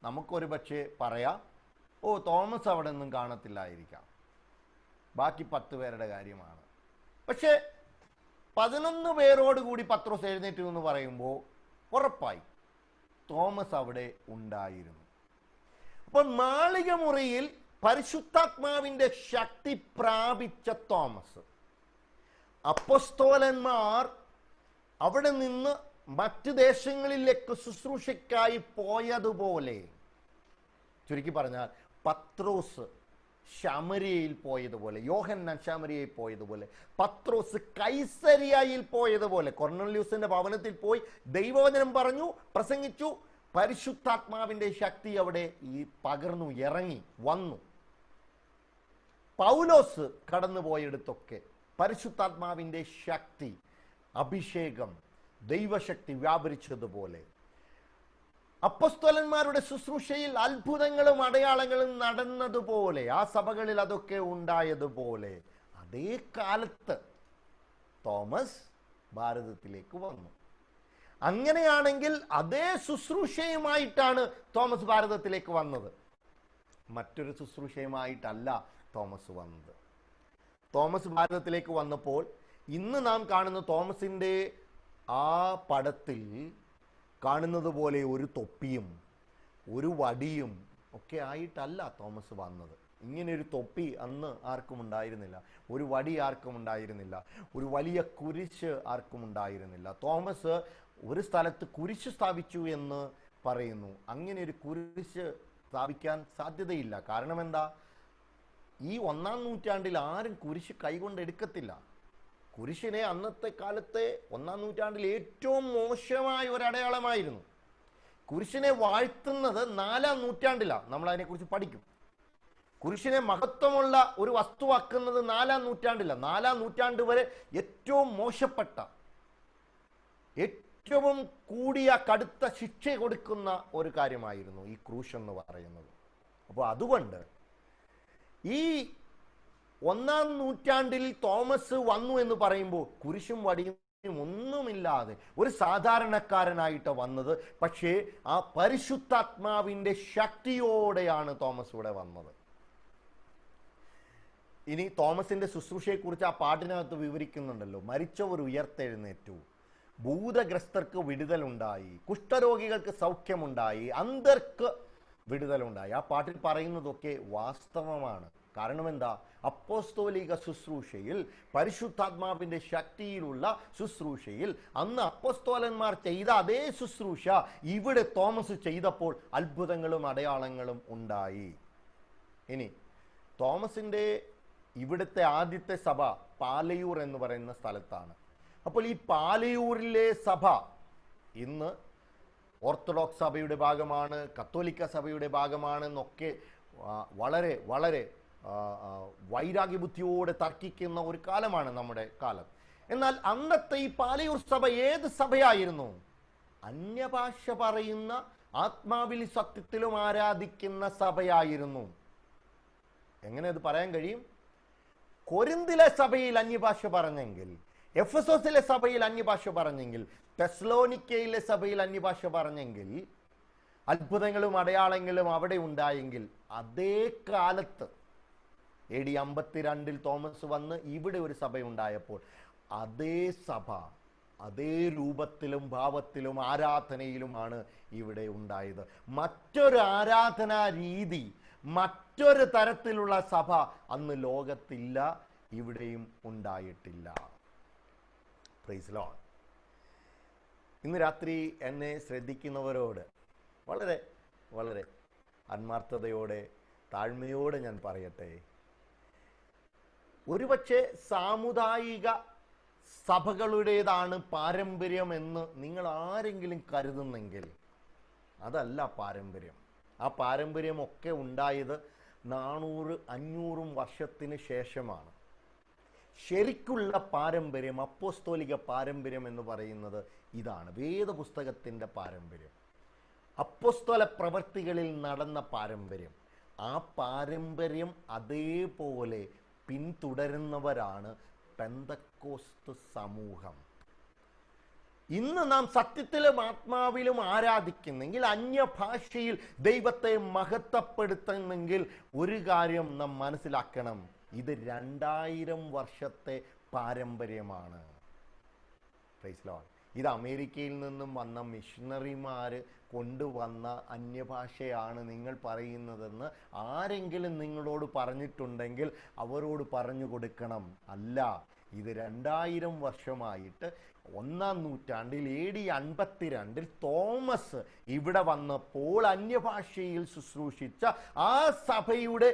നമുക്കൊരു പക്ഷേ പറയാം, ഓ തോമസ് അവിടെ ഒന്നും കാണത്തില്ലായിരിക്കാം, ബാക്കി 10 പേരുടെ കാര്യമാണ്. പക്ഷേ 11 പേരോട് കൂടി പത്രോസ് എഴുന്നേറ്റു എന്ന് പറയുമ്പോൾ ഉറപ്പായി തോമസ് അവിടെ ഉണ്ടായിരുന്നു. അപ്പോൾ മാളിക മുറിയിൽ പരിശുദ്ധാത്മാവിന്റെ ശക്തി പ്രാപിച്ച തോമസ്, അപ്പോസ്തലന്മാർ അവിടെ നിന്ന് മറ്റ് ദേശങ്ങളിലേക്ക് ശുശ്രൂഷയ്ക്കായി പോയതുപോലെ, ചുരുക്കി പറഞ്ഞാൽ പത്രോസ് ശമരിയയിൽ പോയതുപോലെ, യോഹന്നാൻ ശമരിയയിൽ പോയതുപോലെ, പത്രോസ് കൈസരിയയിൽ പോയതുപോലെ, കൊർന്നല്യൂസിന്റെ ഭവനത്തിൽ പോയി ദൈവവചനം പറഞ്ഞു, പ്രസംഗിച്ചു, പരിശുദ്ധാത്മാവിന്റെ ശക്തി അവിടെ പകർന്നു ഇറങ്ങി വന്നു. പൗലോസ് കടന്നുപോയെടുത്തൊക്കെ പരിശുദ്ധാത്മാവിന്റെ ശക്തി, അഭിഷേകം, ദൈവശക്തി വ്യാപരിച്ചതുപോലെ, അപ്പോസ്തലന്മാരുടെ ശുശ്രൂഷയിൽ അത്ഭുതങ്ങളും അടയാളങ്ങളും നടന്നതുപോലെ, ആ സഭകളിൽ അതൊക്കെ ഉണ്ടായതുപോലെ, അതേ കാലത്ത് തോമസ് ഭാരതത്തിലേക്ക് വന്നു. അങ്ങനെയാണെങ്കിൽ അതേ ശുശ്രൂഷയുമായിട്ടാണ് തോമസ് ഭാരതത്തിലേക്ക് വന്നത്. മറ്റൊരു ശുശ്രൂഷയുമായിട്ടല്ല തോമസ് വന്നത്. തോമസ് ഭാരതത്തിലേക്ക് വന്നപ്പോൾ ഇന്ന് നാം കാണുന്ന തോമസിൻ്റെ ആ പടത്തിൽ കാണുന്നത് പോലെ ഒരു തൊപ്പിയും ഒരു വടിയും ഒക്കെ ആയിട്ടല്ല തോമസ് വന്നത്. ഇങ്ങനെയൊരു തൊപ്പി അന്ന് ആർക്കും ഉണ്ടായിരുന്നില്ല, ഒരു വടി ആർക്കും ഉണ്ടായിരുന്നില്ല, ഒരു വലിയ കുരിശ് ആർക്കും ഉണ്ടായിരുന്നില്ല. തോമസ് ഒരു സ്ഥലത്ത് കുരിശ് സ്ഥാപിച്ചു എന്ന് പറയുന്നു. അങ്ങനെ ഒരു കുരിശ് സ്ഥാപിക്കാൻ സാധ്യതയില്ല. കാരണം എന്താ? ഈ 1-ാം നൂറ്റാണ്ടിൽ ആരും കുരിശ് കൈകൊണ്ട് എടുക്കത്തില്ല. കുരിശിനെ അന്നത്തെ കാലത്തെ 1-ാം നൂറ്റാണ്ടിൽ ഏറ്റവും മോശമായ ഒരു അടയാളമായിരുന്നു. കുരിശിനെ വാഴ്ത്തുന്നത് 4-ാം നൂറ്റാണ്ടിലാണ്. നമ്മൾ അതിനെക്കുറിച്ച് പഠിക്കും. കുരിശിനെ മഹത്വമുള്ള ഒരു വസ്തുവാക്കുന്നത് 4-ാം നൂറ്റാണ്ടിലാണ്. 4-ാം നൂറ്റാണ്ട് വരെ ഏറ്റവും മോശപ്പെട്ട, ഏറ്റവും കൂടിയ കടുത്ത ശിക്ഷ കൊടുക്കുന്ന ഒരു കാര്യമായിരുന്നു ഈ ക്രൂശ് എന്ന് പറയുന്നത്. അപ്പോൾ അതുകൊണ്ട് ഈ 1-ാം നൂറ്റാണ്ടിൽ തോമസ് വന്നു എന്ന് പറയുമ്പോൾ കുരിശും വടിയും ഒന്നുമില്ലാതെ ഒരു സാധാരണക്കാരനായിട്ട് വന്നത്. പക്ഷേ ആ പരിശുദ്ധാത്മാവിന്റെ ശക്തിയോടെയാണ് തോമസ് ഇവിടെ വന്നത്. ഇനി തോമസിന്റെ ശുശ്രൂഷയെക്കുറിച്ച് ആ പാട്ടിനകത്ത് വിവരിക്കുന്നുണ്ടല്ലോ. മരിച്ചവർ ഉയർത്തെഴുന്നേറ്റു, ഭൂതഗ്രസ്തർക്ക് വിടുതലുണ്ടായി, കുഷ്ഠരോഗികൾക്ക് സൗഖ്യമുണ്ടായി, അന്ധർക്ക് വിടുതലുണ്ടായി. ആ പാട്ടിൽ പറയുന്നതൊക്കെ വാസ്തവമാണ്. കാരണം എന്താ? അപ്പോസ്തോലിക ശുശ്രൂഷയിൽ, പരിശുദ്ധാത്മാവിന്റെ ശക്തിയിലുള്ള ശുശ്രൂഷയിൽ അന്ന് അപ്പോസ്തോലന്മാർ ചെയ്ത അതേ ശുശ്രൂഷ ഇവിടെ തോമസ് ചെയ്തപ്പോൾ അത്ഭുതങ്ങളും അടയാളങ്ങളും ഉണ്ടായി. ഇനി തോമസിന്റെ ഇവിടുത്തെ ആദ്യത്തെ സഭ പാലയൂർ എന്ന് പറയുന്ന സ്ഥലത്താണ്. അപ്പോൾ ഈ പാലയൂരിലെ സഭ ഇന്ന് ഓർത്തഡോക്സ് സഭയുടെ ഭാഗമാണ്, കത്തോലിക്ക സഭയുടെ ഭാഗമാണെന്നൊക്കെ വളരെ വളരെ വൈരാഗ്യബുദ്ധിയോടെ തർക്കിക്കുന്ന ഒരു കാലമാണ് നമ്മുടെ കാലം. എന്നാൽ അന്നത്തെ ഈ പാലയൂർ സഭ ഏത് സഭയായിരുന്നു? അന്യഭാഷ പറയുന്ന, ആത്മാവിൽ സത്യത്തിലും ആരാധിക്കുന്ന സഭയായിരുന്നു. എങ്ങനെ അത് പറയാൻ കഴിയും? കൊരിന്തിലെ സഭയിൽ അന്യഭാഷ പറഞ്ഞെങ്കിൽ, എഫെസോസിലെ സഭയിൽ അന്യഭാഷ പറഞ്ഞെങ്കിൽ, തെസ്സലോനിക്കയിലെ സഭയിൽ അന്യഭാഷ പറഞ്ഞെങ്കിൽ, അത്ഭുതങ്ങളും അടയാളങ്ങളും അവിടെ ഉണ്ടായെങ്കിൽ, അതേ കാലത്ത് AD 52 തോമസ് വന്ന് ഇവിടെ ഒരു സഭ ഉണ്ടായപ്പോൾ അതേ സഭ അതേ രൂപത്തിലും ഭാവത്തിലും ആരാധനയിലുമാണ് ഇവിടെ ഉണ്ടായത്. മറ്റൊരു ആരാധനാ രീതി, മറ്റൊരു തരത്തിലുള്ള സഭ അന്ന് ലോകത്തില്ല, ഇവിടെയും ഉണ്ടായിട്ടില്ല. Praise Lord. ഇന്ന് രാത്രി എന്നെ ശ്രദ്ധിക്കുന്നവരോട് വളരെ വളരെ ആത്മാർത്ഥതയോടെ താഴ്മയോടെ ഞാൻ പറയട്ടെ, ഒരുപക്ഷെ സാമുദായിക സഭകളുടേതാണ് പാരമ്പര്യം എന്ന് നിങ്ങൾ ആരെങ്കിലും കരുതുന്നെങ്കിൽ അതല്ല പാരമ്പര്യം. ആ പാരമ്പര്യമൊക്കെ ഉണ്ടായത് 400-500 വർഷത്തിന് ശേഷമാണ്. ശരിക്കുള്ള പാരമ്പര്യം, അപ്പോസ്തോലിക പാരമ്പര്യം എന്ന് പറയുന്നത് ഇതാണ്. വേദപുസ്തകത്തിൻ്റെ പാരമ്പര്യം, അപ്പോസ്തല പ്രവൃത്തികളിൽ നടന്ന പാരമ്പര്യം. ആ പാരമ്പര്യം അതേപോലെ പിന്തുടരുന്നവരാണ് പെന്തക്കോസ്ത് സമൂഹം. ഇന്ന് നാം സത്യത്തിലും ആത്മാവിലും ആരാധിക്കുന്നെങ്കിൽ, അന്യഭാഷയിൽ ദൈവത്തെ മഹത്വപ്പെടുത്തുന്നെങ്കിൽ, ഒരു കാര്യം നാം മനസ്സിലാക്കണം, ഇത് 2000 വർഷത്തെ പാരമ്പര്യമാണ്. Praise Lord. ഇത് അമേരിക്കയിൽ നിന്നും വന്ന മിഷണറിമാർ കൊണ്ടുവന്ന അന്യഭാഷയാണ് നിങ്ങൾ പറയുന്നതെന്ന് ആരെങ്കിലും നിങ്ങളോട് പറഞ്ഞിട്ടുണ്ടെങ്കിൽ അവരോട് പറഞ്ഞു കൊടുക്കണം. അല്ല, ഇത് 2000 വർഷമായിട്ട് 1-ാം നൂറ്റാണ്ടിൽ AD 52 തോമസ് ഇവിടെ വന്നപ്പോൾ അന്യഭാഷയിൽ ശുശ്രൂഷിച്ച ആ സഭയുടെ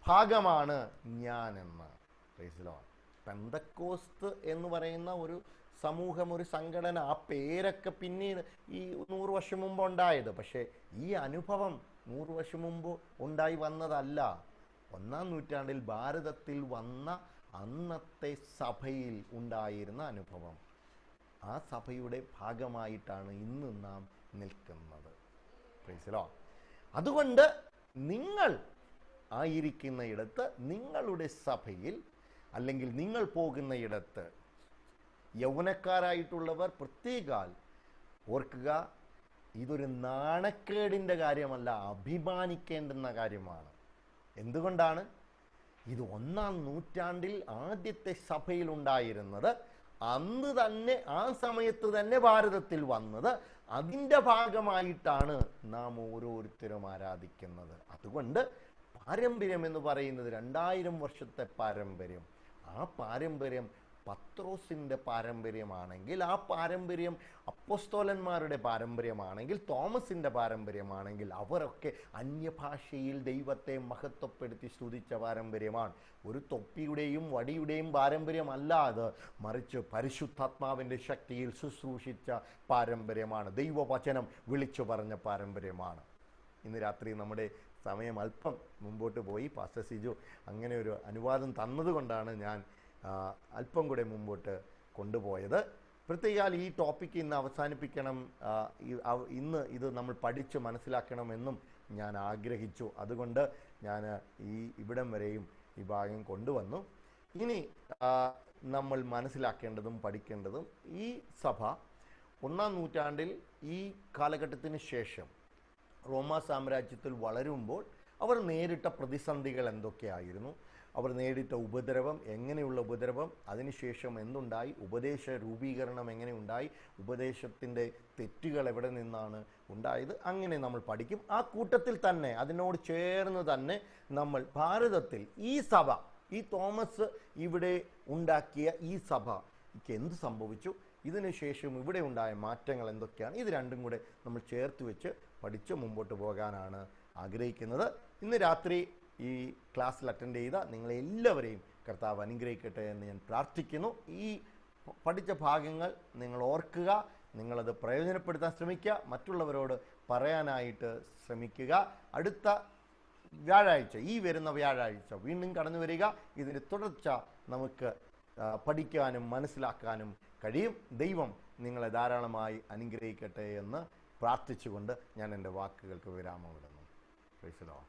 ഭാഗമാണ് ഞാനെന്ന്. Praise Lord. പെന്തക്കോസ്ത് എന്ന് പറയുന്ന ഒരു സമൂഹം, ഒരു സംഘടന, ആ പേരൊക്കെ പിന്നീട് ഈ 100 വർഷം മുമ്പ് ഉണ്ടായത്. പക്ഷേ ഈ അനുഭവം 100 വർഷം മുമ്പ് ഉണ്ടായി വന്നതല്ല. 1-ാം നൂറ്റാണ്ടിൽ ഭാരതത്തിൽ വന്ന അന്നത്തെ സഭയിൽ ഉണ്ടായിരുന്ന അനുഭവം. ആ സഭയുടെ ഭാഗമായിട്ടാണ് ഇന്ന് നാം നിൽക്കുന്നത്. Praise Lord. അതുകൊണ്ട് നിങ്ങൾ ആയിരിക്കുന്ന ഇടത്ത്, നിങ്ങളുടെ സഭയിൽ അല്ലെങ്കിൽ നിങ്ങൾ പോകുന്ന ഇടത്ത് യൗവനക്കാരായിട്ടുള്ളവർ പ്രത്യേകാൽ ഓർക്കുക, ഇതൊരു നാണക്കേടിൻ്റെ കാര്യമല്ല, അഭിമാനിക്കേണ്ടുന്ന കാര്യമാണ്. എന്തുകൊണ്ടാണ്? ഇത് 1-ാം നൂറ്റാണ്ടിൽ ആദ്യത്തെ സഭയിൽ ഉണ്ടായിരുന്നത്, അന്ന് തന്നെ ആ സമയത്ത് തന്നെ ഭാരതത്തിൽ വന്നത്, അതിൻ്റെ ഭാഗമായിട്ടാണ് നാം ഓരോരുത്തരും ആരാധിക്കുന്നത്. അതുകൊണ്ട് പാരമ്പര്യം എന്ന് പറയുന്നത് 2000 വർഷത്തെ പാരമ്പര്യം. ആ പാരമ്പര്യം പത്രോസിൻ്റെ പാരമ്പര്യമാണെങ്കിൽ, ആ പാരമ്പര്യം അപ്പോസ്തോലന്മാരുടെ പാരമ്പര്യമാണെങ്കിൽ, തോമസിൻ്റെ പാരമ്പര്യമാണെങ്കിൽ, അവരൊക്കെ അന്യഭാഷയിൽ ദൈവത്തെ മഹത്വപ്പെടുത്തി സ്തുതിച്ച പാരമ്പര്യമാണ്. ഒരു തൊപ്പിയുടെയും വടിയുടെയും പാരമ്പര്യമല്ല അത്, മറിച്ച് പരിശുദ്ധാത്മാവിൻ്റെ ശക്തിയിൽ ശുശ്രൂഷിച്ച പാരമ്പര്യമാണ്. ദൈവവചനം വിളിച്ചു പറഞ്ഞ പാരമ്പര്യമാണ്. ഇന്ന് രാത്രി നമ്മുടെ സമയം അല്പം മുമ്പോട്ട് പോയി. പാസ്റ്റർ സിജു അങ്ങനെ ഒരു അനുവാദം തന്നതുകൊണ്ടാണ് ഞാൻ അല്പം കൂടെ മുമ്പോട്ട് കൊണ്ടുപോയത്. പ്രത്യേകം ഈ ടോപ്പിക്ക് ഇന്ന് അവസാനിപ്പിക്കണം, ഇന്ന് ഇത് നമ്മൾ പഠിച്ച് മനസ്സിലാക്കണമെന്നും ഞാൻ ആഗ്രഹിച്ചു. അതുകൊണ്ട് ഞാൻ ഇവിടം വരെയും ഈ ഭാഗം കൊണ്ടുവന്നു. ഇനി നമ്മൾ മനസ്സിലാക്കേണ്ടതും പഠിക്കേണ്ടതും, ഈ സഭ 1-ാം നൂറ്റാണ്ടിൽ ഈ കാലഘട്ടത്തിന് ശേഷം റോമാ സാമ്രാജ്യത്തിൽ വളരുമ്പോൾ അവർ നേരിട്ട പ്രതിസന്ധികൾ എന്തൊക്കെയായിരുന്നു, അവർ നേരിട്ട ഉപദ്രവം, എങ്ങനെയുള്ള ഉപദ്രവം, അതിനുശേഷം എന്തുണ്ടായി, ഉപദേശ രൂപീകരണം എങ്ങനെ ഉണ്ടായി, ഉപദേശത്തിൻ്റെ തെറ്റുകൾ എവിടെ നിന്നാണ് ഉണ്ടായത്, അങ്ങനെ നമ്മൾ പഠിക്കും. ആ കൂട്ടത്തിൽ തന്നെ, അതിനോട് ചേർന്ന് തന്നെ നമ്മൾ ഭാരതത്തിൽ ഈ സഭ, ഈ തോമസ് ഇവിടെ ഉണ്ടാക്കിയ ഈ സഭയ്ക്ക് എന്ത് സംഭവിച്ചു, ഇതിനുശേഷം ഇവിടെ ഉണ്ടായ മാറ്റങ്ങൾ എന്തൊക്കെയാണ്, ഇത് രണ്ടും കൂടെ നമ്മൾ ചേർത്ത് വെച്ച് പഠിച്ച് മുമ്പോട്ട് പോകാനാണ് ആഗ്രഹിക്കുന്നത്. ഇന്ന് രാത്രി ഈ ക്ലാസ്സിൽ അറ്റൻഡ് ചെയ്ത നിങ്ങളെല്ലാവരെയും കർത്താവ് അനുഗ്രഹിക്കട്ടെ എന്ന് ഞാൻ പ്രാർത്ഥിക്കുന്നു. ഈ പഠിച്ച ഭാഗങ്ങൾ നിങ്ങൾ ഓർക്കുക, നിങ്ങളത് പ്രയോജനപ്പെടുത്താൻ ശ്രമിക്കുക, മറ്റുള്ളവരോട് പറയാനായിട്ട് ശ്രമിക്കുക. അടുത്ത വ്യാഴാഴ്ച, ഈ വരുന്ന വ്യാഴാഴ്ച വീണ്ടും കടന്നു വരിക. ഇതിൻ്റെ തുടർച്ച നമുക്ക് പഠിക്കാനും മനസ്സിലാക്കാനും കഴിയും. ദൈവം നിങ്ങളെ ധാരാളമായി അനുഗ്രഹിക്കട്ടെ എന്ന് പ്രാർത്ഥിച്ചുകൊണ്ട് ഞാൻ എൻ്റെ വാക്കുകൾക്ക് വിരാമം ഇടുന്നു. Praise the Lord.